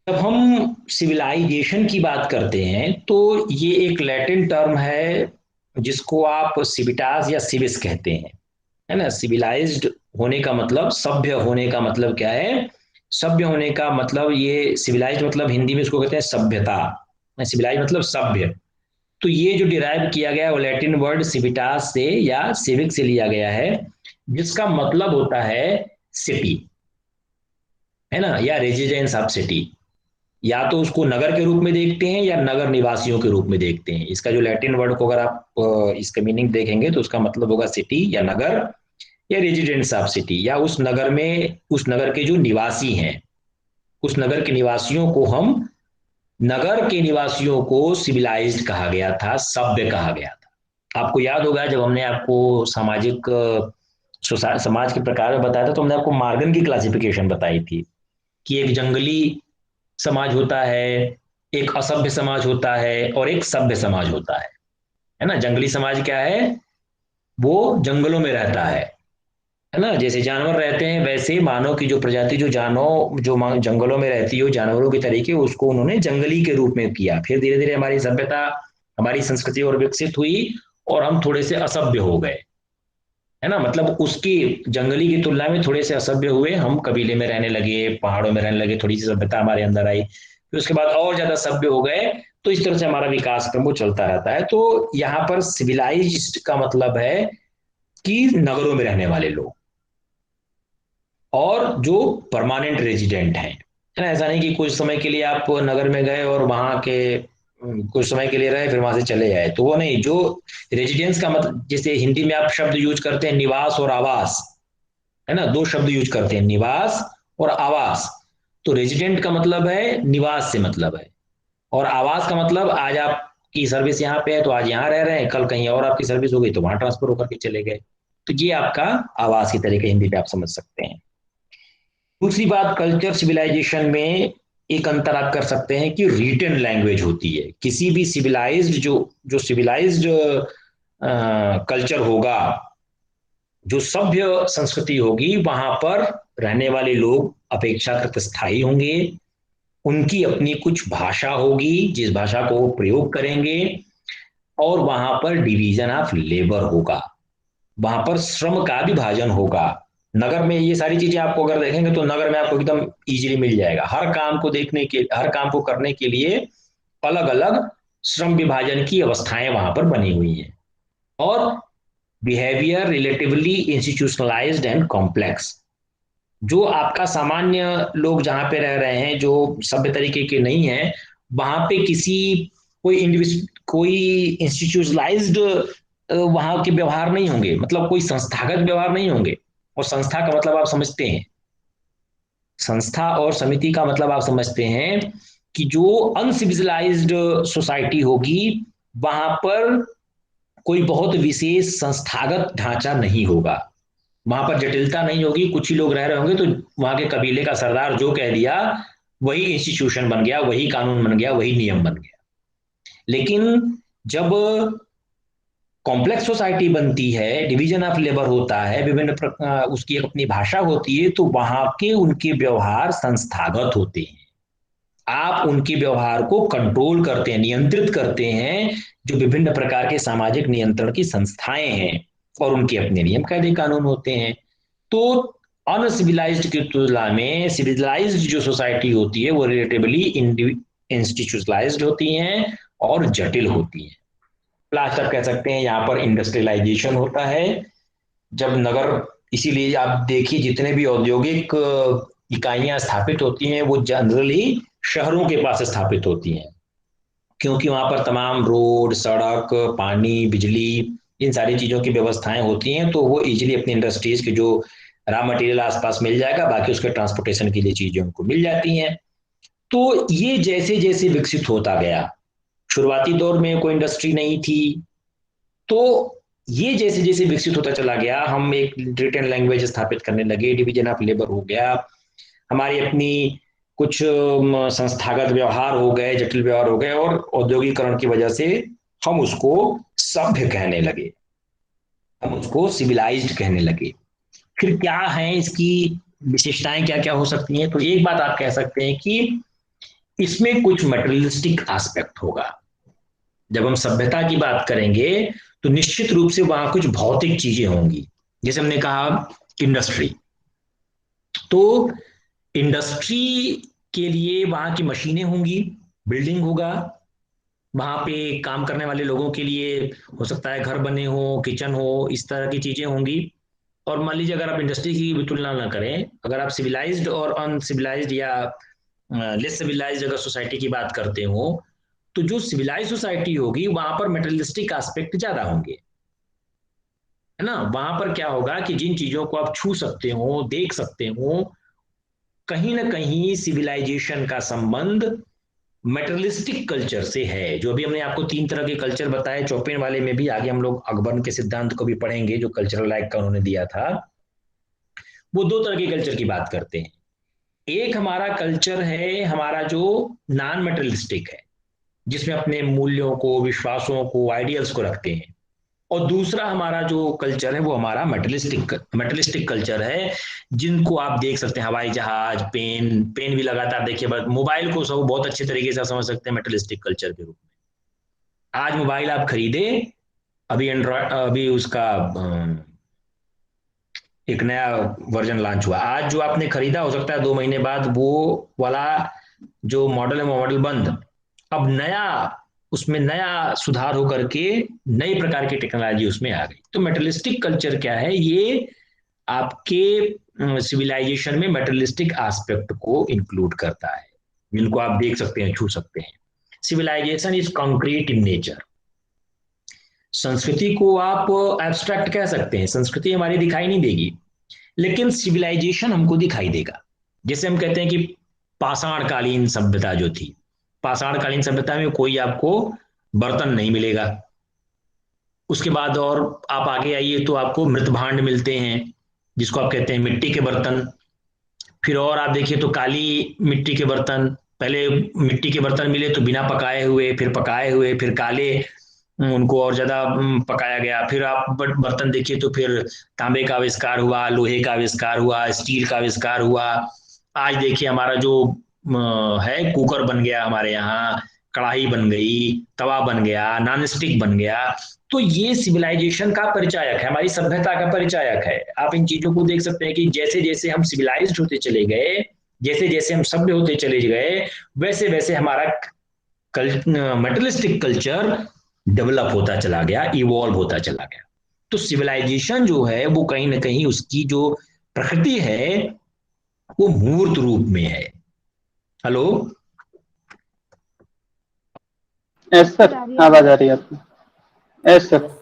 जब हम सिविलाइजेशन की बात करते हैं तो ये एक लैटिन टर्म है जिसको आप सिविटास या सिविस कहते हैं, है ना। सिविलाइज्ड होने का मतलब, सभ्य होने का मतलब क्या है, सभ्य होने का मतलब, ये सिविलाइज्ड मतलब हिंदी में इसको कहते हैं सभ्यता, सिविलाइज मतलब सभ्य। तो ये जो डिराइव किया गया है वो लैटिन वर्ड सिविटास से या सिविक से लिया गया है, जिसका मतलब होता है सिटी, है ना, या रेजिडेंस ऑफ सिटी। या तो उसको नगर के रूप में देखते हैं या नगर निवासियों के रूप में देखते हैं। इसका जो लैटिन वर्ड को अगर आप इसका मीनिंग देखेंगे तो उसका मतलब होगा सिटी या नगर, या रेजिडेंट्स ऑफ सिटी, या उस नगर में उस नगर के जो निवासी हैं, उस नगर के निवासियों को हम, नगर के निवासियों को सिविलाइज्ड कहा गया था, सभ्य कहा गया था। आपको याद होगा जब हमने आपको सामाजिक समाज के प्रकार में बताया था तो हमने आपको मार्गन की क्लासिफिकेशन बताई थी कि एक जंगली समाज होता है, एक असभ्य समाज होता है, और एक सभ्य समाज होता है ना। जंगली समाज क्या है, वो जंगलों में रहता है ना, जैसे जानवर रहते हैं वैसे मानव की जो प्रजाति जो जंगलों में रहती है जानवरों के तरीके, उसको उन्होंने जंगली के रूप में किया। फिर धीरे धीरे हमारी सभ्यता, हमारी संस्कृति और विकसित हुई और हम थोड़े से असभ्य हो गए, है ना, मतलब उसकी जंगली की तुलना में थोड़े से असभ्य हुए, हम कबीले में रहने लगे, पहाड़ों में रहने लगे, थोड़ी सी सभ्यता हमारे अंदर आई, फिर उसके बाद और ज्यादा सभ्य हो गए। तो इस तरह से हमारा विकास क्रम वो चलता रहता है। तो यहाँ पर सिविलाइज्ड का मतलब है कि नगरों में रहने वाले लोग, और जो परमानेंट रेजिडेंट हैं, है ना। ऐसा नहीं कि कुछ समय के लिए आप नगर में गए और वहां के कुछ समय के लिए रहे फिर वहां से चले आए, तो वो नहीं। जो रेजिडेंस का मतलब, जैसे हिंदी में आप शब्द यूज करते हैं निवास और आवास, है ना, दो शब्द यूज करते हैं, निवास और आवास। तो रेजिडेंट का मतलब है निवास से मतलब है, और आवास का मतलब आज आपकी सर्विस यहाँ पे है तो आज यहाँ रह रहे हैं, कल कहीं और आपकी सर्विस हो गई तो वहां ट्रांसफर होकर के चले गए। तो ये आपका आवास की तरीके हिंदी पे आप समझ सकते हैं। दूसरी बात, कल्चर सिविलाइजेशन में एक अंतर आप कर सकते हैं कि रिटन लैंग्वेज होती है। किसी भी सिविलाइज्ड जो जो सिविलाइज्ड कल्चर होगा, जो सभ्य संस्कृति होगी, वहां पर रहने वाले लोग अपेक्षाकृत स्थायी होंगे, उनकी अपनी कुछ भाषा होगी जिस भाषा को वो प्रयोग करेंगे, और वहां पर डिवीजन ऑफ लेबर होगा, वहां पर श्रम का विभाजन होगा। नगर में ये सारी चीजें आपको अगर देखेंगे तो नगर में आपको एकदम इजीली मिल जाएगा, हर काम को करने के लिए अलग अलग श्रम विभाजन की अवस्थाएं वहां पर बनी हुई हैं, और behaviour relatively institutionalised and complex. जो आपका सामान्य लोग जहां पे रह रहे हैं, जो सभ्य तरीके के नहीं है, वहां पे कोई इंस्टीट्यूशनलाइज्ड वहां के व्यवहार नहीं होंगे, मतलब कोई संस्थागत व्यवहार नहीं होंगे। और संस्था का मतलब आप समझते हैं, संस्था और समिति का मतलब आप समझते हैं कि जो अनसिविलाइज्ड सोसाइटी होगी वहां पर कोई बहुत विशेष संस्थागत ढांचा नहीं होगा, वहां पर जटिलता नहीं होगी, कुछ ही लोग रह रहे होंगे, तो वहां के कबीले का सरदार जो कह दिया वही इंस्टीट्यूशन बन गया, वही कानून बन गया, वही नियम बन गया। लेकिन जब कॉम्प्लेक्स सोसाइटी बनती है, डिवीजन ऑफ लेबर होता है, उसकी एक अपनी भाषा होती है, तो वहां के उनके व्यवहार संस्थागत होते हैं। आप उनके व्यवहार को कंट्रोल करते हैं, नियंत्रित करते हैं, जो विभिन्न प्रकार के सामाजिक नियंत्रण की संस्थाएं हैं, और उनके अपने नियम कायदे कानून होते हैं। तो अनसिविलाइज्ड की तुलना में सिविलाइज्ड जो सोसाइटी होती है वो रिलेटिवली इंस्टीट्यूशनलाइज्ड होती हैं और जटिल होती हैं। लास्ट आप कह सकते हैं यहाँ पर इंडस्ट्रियलाइजेशन होता है, जब नगर, इसीलिए आप देखिए जितने भी औद्योगिक इकाइयां स्थापित होती हैं वो जनरली शहरों के पास स्थापित होती हैं, क्योंकि वहां पर तमाम रोड, सड़क, पानी, बिजली, इन सारी चीजों की व्यवस्थाएं होती हैं, तो वो इजिली अपनी इंडस्ट्रीज के जो रॉ मटेरियल आसपास मिल जाएगा, बाकी उसके ट्रांसपोर्टेशन के लिए चीजें उनको मिल जाती हैं। तो ये जैसे जैसे विकसित होता गया, शुरुआती दौर में कोई इंडस्ट्री नहीं थी, तो ये जैसे जैसे विकसित होता चला गया, हम एक रिटन लैंग्वेज स्थापित करने लगे, डिवीजन ऑफ लेबर हो गया, हमारी अपनी कुछ संस्थागत व्यवहार हो गए, जटिल व्यवहार हो गए, और औद्योगिकरण की वजह से हम उसको सभ्य कहने लगे, हम उसको सिविलाइज्ड कहने लगे। फिर क्या है इसकी विशेषताएं, क्या क्या हो सकती हैं? तो एक बात आप कह सकते हैं कि इसमें कुछ मटेरियलिस्टिक एस्पेक्ट होगा। जब हम सभ्यता की बात करेंगे तो निश्चित रूप से वहां कुछ भौतिक चीजें होंगी, जैसे हमने कहा इंडस्ट्री, तो इंडस्ट्री के लिए वहां की मशीनें होंगी, बिल्डिंग होगा, वहां पे काम करने वाले लोगों के लिए हो सकता है घर बने हो, किचन हो, इस तरह की चीजें होंगी। और मान लीजिए अगर आप इंडस्ट्री की भी तुलना ना करें, अगर आप सिविलाइज्ड और अनसिविलाइज्ड या लेस सिविलाइज्ड अगर सोसाइटी की बात करते हो, तो जो सिविलाइज सोसाइटी होगी वहां पर मेटेरियलिस्टिक एस्पेक्ट ज्यादा होंगे, है ना। वहां पर क्या होगा कि जिन चीजों को आप छू सकते हो, देख सकते हो, कहीं ना कहीं सिविलाइजेशन का संबंध मेटरलिस्टिक कल्चर से है। जो अभी हमने आपको तीन तरह के कल्चर बताए, चौपेन वाले में भी आगे हम लोग अकबर के सिद्धांत को भी पढ़ेंगे, जो कल्चरल लाइक का उन्होंने दिया था, वो दो तरह के कल्चर की बात करते हैं। एक हमारा कल्चर है हमारा जो नॉन मेटरलिस्टिक है, जिसमें अपने मूल्यों को, विश्वासों को, आइडियल्स को रखते हैं। और दूसरा हमारा जो कल्चर है वो हमारा मेटलिस्टिक कल्चर है, जिनको आप देख सकते हैं, हवाई जहाज, पेन, पेन भी लगातार देखिए, मोबाइल को सब बहुत अच्छे तरीके से समझ सकते हैं मेटलिस्टिक कल्चर के रूप में। आज मोबाइल आप खरीदे, अभी एंड्रॉयड, अभी उसका एक नया वर्जन लॉन्च हुआ, आज जो आपने खरीदा हो सकता है 2 महीने बाद वो वाला जो मॉडल है वो मॉडल बंद, अब नया, उसमें नया सुधार होकर के नई प्रकार की टेक्नोलॉजी उसमें आ गई। तो मेटलिस्टिक कल्चर क्या है, ये आपके सिविलाइजेशन में मेटलिस्टिक एस्पेक्ट को इंक्लूड करता है, जिनको आप देख सकते हैं, छू सकते हैं। Civilization is concrete in nature. संस्कृति को आप एब्स्ट्रैक्ट कह सकते हैं, संस्कृति हमारी दिखाई नहीं देगी, लेकिन सिविलाइजेशन हमको दिखाई देगा। जैसे हम कहते हैं कि पाषाण कालीन सभ्यता जो थी, पाषाण कालीन सभ्यता में कोई आपको बर्तन नहीं मिलेगा। उसके बाद और आप आगे आइए तो आपको मृत भांड मिलते हैं, जिसको आप कहते हैं मिट्टी के बर्तन। फिर और आप देखिए तो काली मिट्टी के बर्तन, पहले मिट्टी के बर्तन मिले तो बिना पकाए हुए, फिर पकाए हुए, फिर काले, उनको और ज्यादा पकाया गया। फिर आप बर्तन देखिए तो फिर तांबे का आविष्कार हुआ, लोहे का आविष्कार हुआ, स्टील का आविष्कार हुआ। आज देखिए हमारा जो है कुकर बन गया हमारे यहाँ, कढ़ाई बन गई, तवा बन गया, नॉन स्टिक बन गया। तो ये सिविलाइजेशन का परिचायक है, हमारी सभ्यता का परिचायक है। आप इन चीजों को देख सकते हैं कि जैसे जैसे हम सिविलाइज्ड होते चले गए, जैसे जैसे हम सभ्य होते चले गए, वैसे वैसे हमारा मेटलिस्टिक कल्चर डेवलप होता चला गया, इवॉल्व होता चला गया। तो सिविलाइजेशन जो है वो कहीं ना कहीं उसकी जो प्रकृति है वो मूर्त रूप में है। हेलो। यस सर, आवाज आ रही है आपकी। Yes sir.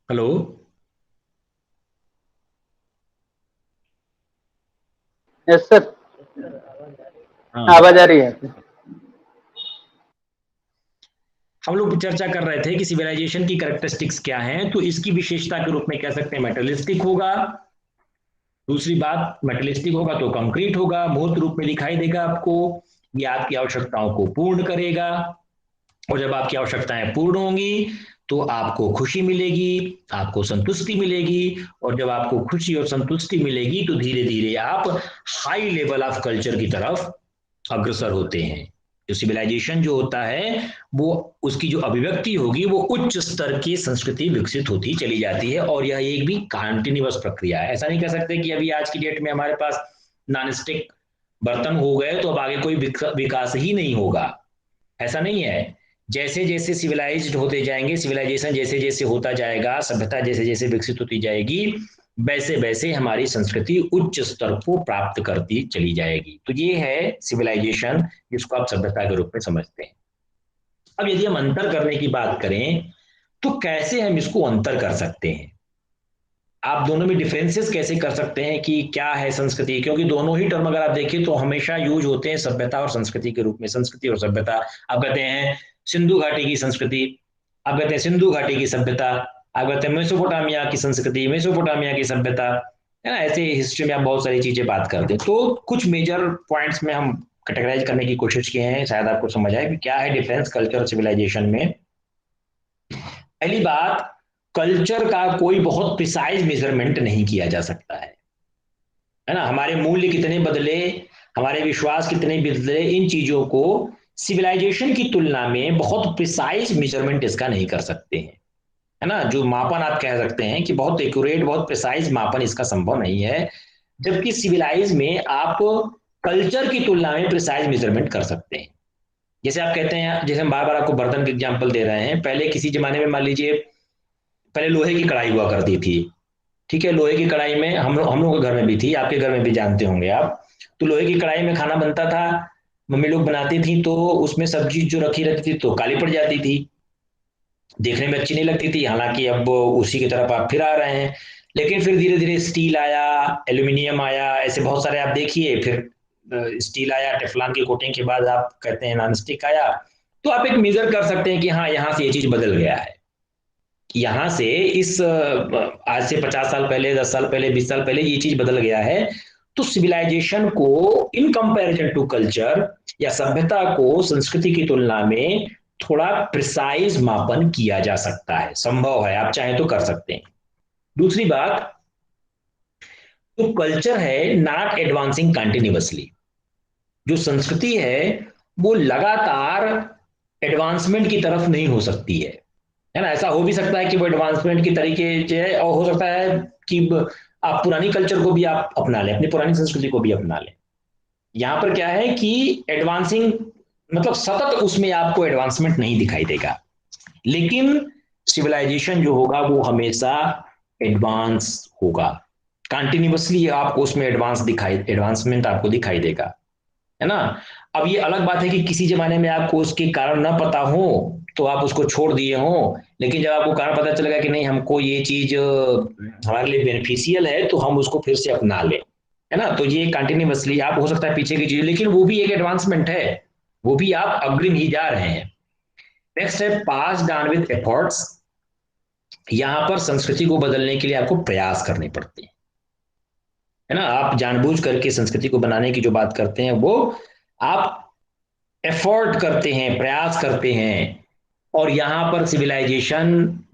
Hello. Yes sir, हाँ, आवाज आ रही है आपकी। हम लोग चर्चा कर रहे थे कि सिविलाइजेशन की कैरेक्टरिस्टिक्स क्या हैं, तो इसकी विशेषता के रूप में कह सकते हैं मेटलिस्टिक होगा। दूसरी बात, मेटलिस्टिक होगा तो कंक्रीट होगा, मूर्त रूप में दिखाई देगा आपको, ये आपकी आवश्यकताओं को पूर्ण करेगा। और जब आपकी आवश्यकताएं पूर्ण होंगी तो आपको खुशी मिलेगी, आपको संतुष्टि मिलेगी। और जब आपको खुशी और संतुष्टि मिलेगी तो धीरे धीरे आप हाई लेवल ऑफ कल्चर की तरफ अग्रसर होते हैं। जो सिविलाइजेशन जो होता है वो, उसकी जो अभिव्यक्ति होगी वो उच्च स्तर की संस्कृति विकसित होती चली जाती है। और यह एक भी कंटिन्यूअस प्रक्रिया है। ऐसा नहीं कह सकते कि अभी आज की डेट में हमारे पास नॉन स्टिक बर्तन हो गए तो अब आगे कोई विकास ही नहीं होगा। ऐसा नहीं है। जैसे जैसे सिविलाइज्ड होते जाएंगे, सिविलाइजेशन जैसे जैसे होता जाएगा, सभ्यता जैसे जैसे विकसित होती जाएगी, वैसे वैसे हमारी संस्कृति उच्च स्तर को प्राप्त करती चली जाएगी। तो ये है सिविलाइजेशन, जिसको आप सभ्यता के रूप में समझते हैं। अब यदि हम अंतर करने की बात करें तो कैसे हम इसको अंतर कर सकते हैं, आप दोनों में डिफरेंसेस कैसे कर सकते हैं कि क्या है संस्कृति, क्योंकि दोनों ही टर्म अगर आप देखें तो हमेशा यूज होते हैं सभ्यता और संस्कृति के रूप में। संस्कृति और सभ्यता, आप कहते हैं सिंधु घाटी की संस्कृति, आप कहते हैं सिंधु घाटी की सभ्यता, आप कहते हैं मेसोपोटामिया की संस्कृति, मेसोपोटामिया की सभ्यता, है ना। ऐसे हिस्ट्री में आप बहुत सारी चीजें बात करते हैं। तो कुछ मेजर पॉइंट्स में हम कैटेगराइज करने की कोशिश किए हैं, शायद आपको समझ आए कि क्या है डिफरेंस कल्चर और सिविलाइजेशन में। पहली बात, कल्चर का कोई बहुत प्रिसाइज मेजरमेंट नहीं किया जा सकता है ना। हमारे मूल्य कितने बदले, हमारे विश्वास कितने बदले, इन चीजों को सिविलाइजेशन की तुलना में बहुत प्रिसाइज मेजरमेंट इसका नहीं कर सकते हैं, है ना। जो मापन आप कह सकते हैं कि बहुत एक्यूरेट, बहुत प्रिसाइज मापन इसका संभव नहीं है। जबकि सिविलाइज में आप कल्चर की तुलना में प्रिसाइज मेजरमेंट कर सकते हैं। जैसे आप कहते हैं, जैसे हम बार बार आपको बर्तन के एग्जाम्पल दे रहे हैं, पहले किसी जमाने में मान लीजिए, पहले लोहे की कढ़ाई हुआ करती थी। ठीक है, लोहे की कढ़ाई में हम लोगों के घर में भी थी, आपके घर में भी जानते होंगे आप। तो लोहे की कढ़ाई में खाना बनता था, मम्मी लोग बनाती थी, तो उसमें सब्जी जो रखी रहती थी तो काली पड़ जाती थी, देखने में अच्छी नहीं लगती थी। हालांकि अब उसी की तरफ आप फिर आ रहे हैं। लेकिन फिर धीरे धीरे स्टील आया, एल्यूमिनियम आया, ऐसे बहुत सारे आप देखिए। फिर स्टील आया, टेफलॉन की कोटिंग के बाद आप कहते हैं नॉन स्टिक आया। तो आप एक मेजर कर सकते हैं कि हाँ, यहाँ से ये चीज बदल गया है। यहां से इस आज से 50 साल पहले, 10 साल पहले, 20 साल पहले ये चीज बदल गया है। तो सिविलाइजेशन को इन कंपैरिजन टू कल्चर, या सभ्यता को संस्कृति की तुलना में थोड़ा प्रिसाइज मापन किया जा सकता है, संभव है, आप चाहें तो कर सकते हैं। दूसरी बात, जो कल्चर है नॉट एडवांसिंग कंटिन्यूअसली, जो संस्कृति है वो लगातार एडवांसमेंट की तरफ नहीं हो सकती है ना। ऐसा हो भी सकता है कि वो एडवांसमेंट की तरीके जो है, और हो सकता है कि आप पुरानी कल्चर को भी आप अपना लें, अपनी पुरानी संस्कृति को भी अपना लें। यहां पर क्या है कि एडवांसिंग मतलब सतत उसमें आपको एडवांसमेंट नहीं दिखाई देगा, लेकिन सिविलाइजेशन जो होगा वो हमेशा एडवांस होगा, कंटिन्यूअसली आपको उसमें एडवांसमेंट आपको दिखाई देगा, है ना। अब ये अलग बात है कि किसी जमाने में आपको उसके कारण न पता हो तो आप उसको छोड़ दिए हो, लेकिन जब आपको कारण पता चलेगा कि नहीं हमको ये चीज हमारे लिए बेनिफिशियल है तो हम उसको फिर से अपना लें, है ना। तो ये कंटिन्यूअसली आप हो सकता है पीछे की चीज, लेकिन वो भी एक एडवांसमेंट है, वो भी आप अग्रिम ही जा रहे हैं। नेक्स्ट है पास डाउन विद एफर्ट्स। यहां पर संस्कृति को बदलने के लिए आपको प्रयास करने पड़ते हैं, है ना। आप जानबूझ करके संस्कृति को बनाने की जो बात करते हैं वो आप एफर्ट करते हैं, प्रयास करते हैं। और यहां पर सिविलाइजेशन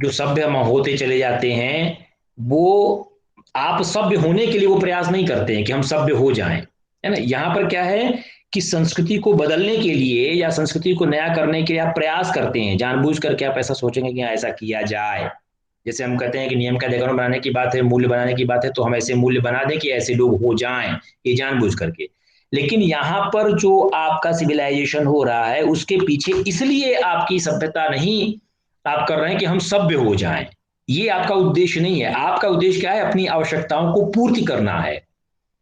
जो सभ्य हम होते चले जाते हैं वो आप सभ्य होने के लिए वो प्रयास नहीं करते हैं कि हम सभ्य हो जाएं, है ना। यहां पर क्या है कि संस्कृति को बदलने के लिए या संस्कृति को नया करने के लिए आप प्रयास करते हैं, जानबूझ करके आप ऐसा सोचेंगे कि हाँ, ऐसा किया जाए। जैसे हम कहते हैं कि नियम कायदे कानून बनाने की बात है, मूल्य बनाने की बात है, तो हम ऐसे मूल्य बना दें कि ऐसे लोग हो जाएं, ये जानबूझ करके। लेकिन यहां पर जो आपका सिविलाइजेशन हो रहा है उसके पीछे इसलिए आपकी सभ्यता नहीं आप कर रहे हैं कि हम सभ्य हो जाएं, ये आपका उद्देश्य नहीं है। आपका उद्देश्य क्या है, अपनी आवश्यकताओं को पूर्ति करना है,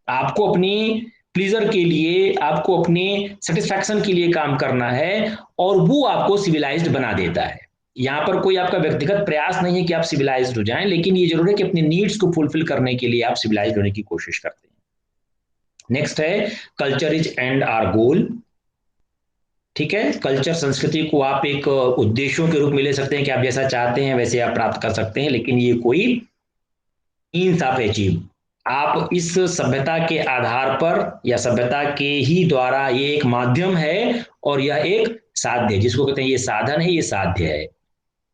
आपको अपनी प्लीजर के लिए, आपको अपने सेटिस्फैक्शन के लिए काम करना है, और वो आपको सिविलाइज्ड बना देता है। यहाँ पर कोई आपका व्यक्तिगत प्रयास नहीं है कि आप सिविलाइज्ड हो जाएं, लेकिन ये जरूर है कि अपनी नीड्स को फुलफिल करने के लिए आप सिविलाइज्ड होने की कोशिश करते हैं। नेक्स्ट है culture is and our goal. ठीक है, कल्चर संस्कृति को आप एक उद्देश्यों के रूप में ले सकते हैं कि आप जैसा चाहते हैं वैसे आप प्राप्त कर सकते हैं, लेकिन ये कोई मीन्स ऑफ अचीव, आप इस सभ्यता के आधार पर या सभ्यता के ही द्वारा, ये एक माध्यम है और यह एक साध्य है, जिसको कहते हैं ये साधन है, ये साध्य है।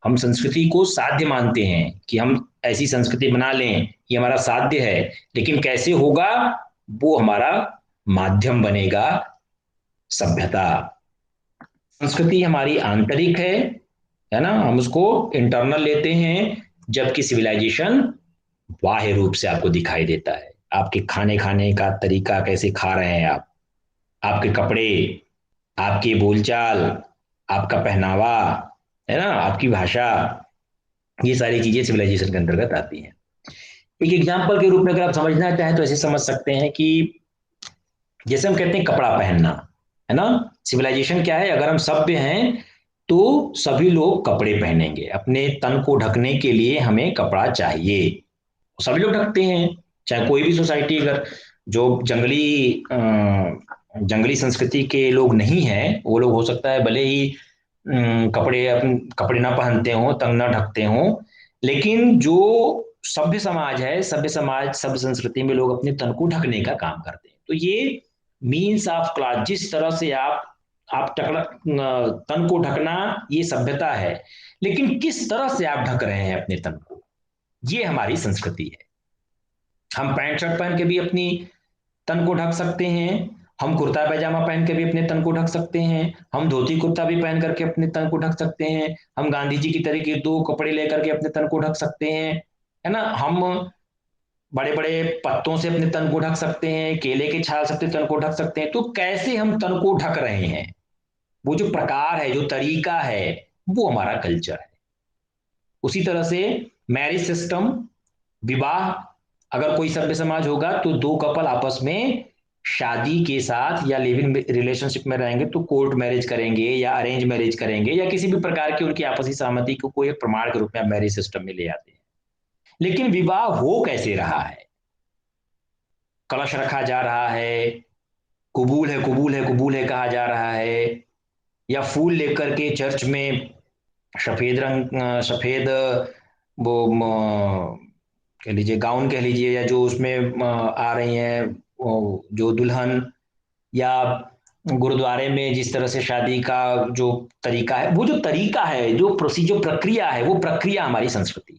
हम संस्कृति को साध्य मानते हैं कि हम ऐसी संस्कृति बना लें, ये हमारा साध्य है, लेकिन कैसे होगा वो हमारा माध्यम बनेगा, सभ्यता। संस्कृति हमारी आंतरिक है ना, हम उसको इंटरनल लेते हैं, जबकि सिविलाइजेशन बाह्य रूप से आपको दिखाई देता है। आपके खाने खाने का तरीका, कैसे खा रहे हैं आप, आपके कपड़े, आपकी बोलचाल, आपका पहनावा, है ना, आपकी भाषा, ये सारी चीजें सिविलाइजेशन के अंतर्गत आती हैं। एक एग्जाम्पल के रूप में अगर आप समझना चाहें तो ऐसे समझ सकते हैं कि जैसे हम कहते हैं कपड़ा पहनना, है ना। सिविलाइजेशन क्या है, अगर हम सभ्य हैं तो सभी लोग कपड़े पहनेंगे, अपने तन को ढकने के लिए हमें कपड़ा चाहिए, सभी लोग ढकते हैं। चाहे कोई भी सोसाइटी, अगर जो जंगली संस्कृति के लोग नहीं हैं, वो लोग हो सकता है भले ही कपड़े ना पहनते हों, तंग ना ढकते हों, लेकिन जो सभ्य समाज है, सभ्य समाज, सभ्य संस्कृति में लोग अपने तन को ढकने का काम करते हैं। तो ये मीन्स ऑफ क्लास, जिस तरह से आप तन को ढकना, ये सभ्यता है, लेकिन किस तरह से आप ढक रहे हैं अपने तन को, ये हमारी संस्कृति है। हम पैंट शर्ट पहन के भी अपनी तन को ढक सकते हैं, हम कुर्ता पैजामा पहन के भी अपने तन को ढक सकते हैं, हम धोती कुर्ता भी पहन करके अपने तन को ढक सकते हैं, हम गांधी जी की तरह के दो कपड़े लेकर के अपने तन को ढक सकते हैं, है ना। हम बड़े बड़े पत्तों से अपने तन को ढक सकते हैं, केले के छाल से अपने तन को ढक सकते हैं। तो कैसे हम तन को ढक रहे हैं, वो जो प्रकार है, जो तरीका है, वो हमारा कल्चर है। उसी तरह से मैरिज सिस्टम, विवाह, अगर कोई सभ्य समाज होगा तो दो कपल आपस में शादी के साथ या लिव इन रिलेशनशिप में रहेंगे तो कोर्ट मैरिज करेंगे या अरेंज मैरिज करेंगे, या किसी भी प्रकार की उनकी आपसी सहमति को कोई एक प्रमाण के रूप में मैरिज सिस्टम में ले आते हैं। लेकिन विवाह हो कैसे रहा है, कलश रखा जा रहा है, कुबूल है कुबूल है कुबूल है कहा जा रहा है, या फूल लेकर के चर्च में सफेद रंग, सफेद वो कह लीजिए गाउन कह लीजिए, या जो उसमें आ रही हैं जो दुल्हन, या गुरुद्वारे में जिस तरह से शादी का जो तरीका है, वो जो तरीका है, जो प्रोसीजर, प्रक्रिया है, वो प्रक्रिया हमारी संस्कृति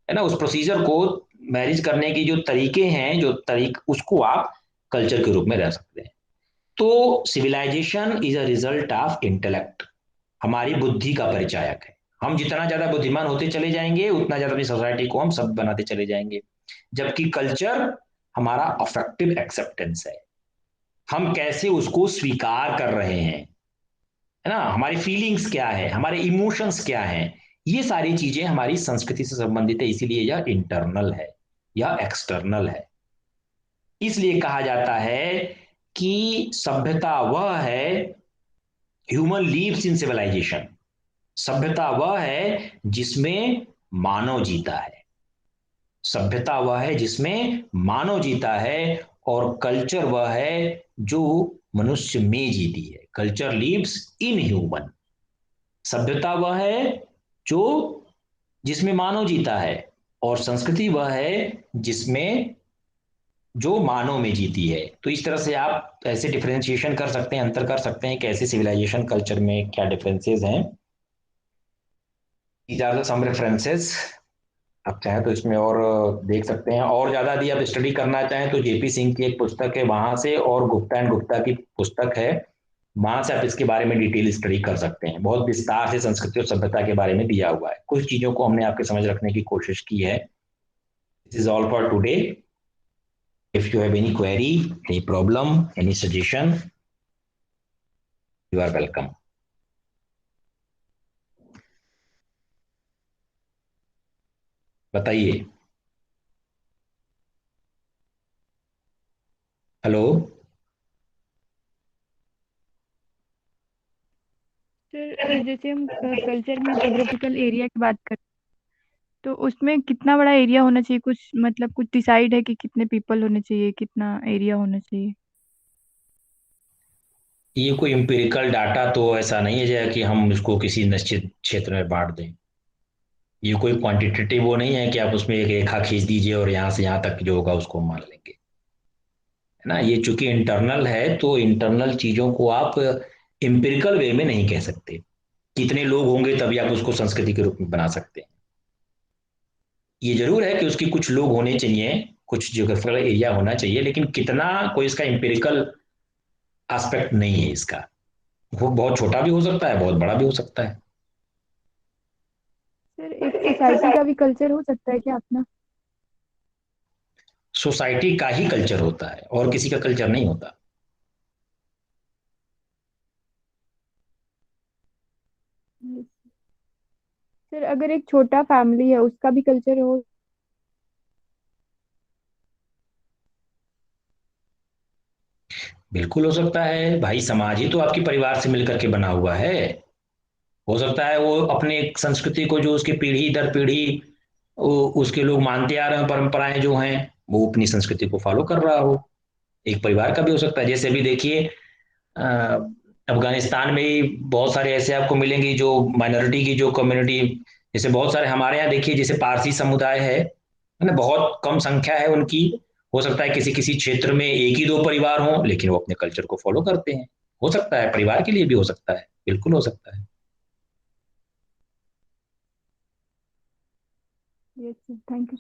है ना। उस प्रोसीजर को, मैरिज करने की जो तरीके हैं, जो उसको आप कल्चर के रूप में रह सकते हैं। तो civilization is a result of intellect, हमारी बुद्धि का परिचायक है। हम जितना ज्यादा बुद्धिमान होते चले जाएंगे उतना ज्यादा अपनी सोसाइटी को हम सब बनाते चले जाएंगे, जबकि कल्चर हमारा अफेक्टिव एक्सेप्टेंस है। हम कैसे उसको स्वीकार कर रहे हैं, है ना, हमारी फीलिंग्स क्या है, हमारे इमोशंस क्या हैं, ये सारी चीजें हमारी संस्कृति से संबंधित है, इसीलिए यह इंटरनल है, यह एक्सटर्नल है। इसलिए कहा जाता है कि सभ्यता वह है, ह्यूमन लीव्स इन सिविलाइजेशन, सभ्यता वह है जिसमें मानव जीता है, सभ्यता वह है जिसमें मानव जीता है, और कल्चर वह है जो मनुष्य में जीती है, कल्चर लीव्स इन ह्यूमन। सभ्यता वह है जो जिसमें मानव जीता है, और संस्कृति वह है जिसमें जो मानव में जीती है। तो इस तरह से आप ऐसे डिफरेंशिएशन कर सकते हैं, अंतर कर सकते हैं, कैसे सिविलाइजेशन कल्चर में क्या डिफरेंसेस हैं। These are the some references. आप चाहें तो इसमें और देख सकते हैं, और ज्यादा यदि आप स्टडी करना चाहें तो जेपी सिंह की एक पुस्तक है वहां से, और गुप्ता एंड गुप्ता की पुस्तक है, वहां से आप इसके बारे में डिटेल स्टडी कर सकते हैं। बहुत विस्तार से संस्कृति और सभ्यता के बारे में दिया हुआ है, कुछ चीजों को हमने आपके समझ रखने की कोशिश की है। This is all for today. If you have any query, any problem, any suggestion, you are welcome. बताइए। हेलो। सर जैसे हम कल्चर में जोग्राफिकल एरिया की बात करें तो उसमें कितना बड़ा एरिया होना चाहिए, कुछ मतलब कुछ डिसाइड है कि कितने पीपल होने चाहिए, कितना एरिया होना चाहिए? ये कोई एम्पिरिकल डाटा तो ऐसा नहीं है जैसे कि हम इसको किसी निश्चित क्षेत्र में बांट दें। ये कोई क्वांटिटेटिव वो नहीं है कि आप उसमें एक रेखा खींच दीजिए और यहाँ से यहाँ तक जो होगा उसको हम मान लेंगे, है ना। ये चूंकि इंटरनल है तो इंटरनल चीजों को आप एम्पिरिकल वे में नहीं कह सकते। कितने लोग होंगे तभी आप उसको संस्कृति के रूप में बना सकते हैं। ये जरूर है कि उसकी कुछ लोग होने चाहिए, कुछ ज्योग्राफिकल एरिया होना चाहिए, लेकिन कितना, कोई इसका एम्पिरिकल एस्पेक्ट नहीं है इसका। वो बहुत छोटा भी हो सकता है, बहुत बड़ा भी हो सकता है। सर एक सोसाइटी का भी कल्चर हो सकता है क्या अपना? सोसाइटी का ही कल्चर होता है और किसी का कल्चर नहीं होता। सर अगर एक छोटा फैमिली है उसका भी कल्चर हो? बिल्कुल हो सकता है भाई, समाज ही तो आपके परिवार से मिलकर के बना हुआ है। हो सकता है वो अपने एक संस्कृति को, जो उसकी पीढ़ी दर पीढ़ी उसके लोग मानते आ रहे हैं, परंपराएं जो हैं, वो अपनी संस्कृति को फॉलो कर रहा हो। एक परिवार का भी हो सकता है। जैसे अभी देखिए, अ, अफगानिस्तान में ही बहुत सारे ऐसे आपको मिलेंगे जो माइनॉरिटी की जो कम्युनिटी, जैसे बहुत सारे हमारे यहाँ देखिए, जैसे पारसी समुदाय है ना, बहुत कम संख्या है उनकी। हो सकता है किसी किसी क्षेत्र में एक ही दो परिवार हों, लेकिन वो अपने कल्चर को फॉलो करते हैं। हो सकता है, परिवार के लिए भी हो सकता है, बिल्कुल हो सकता है। Yes sir, thank you.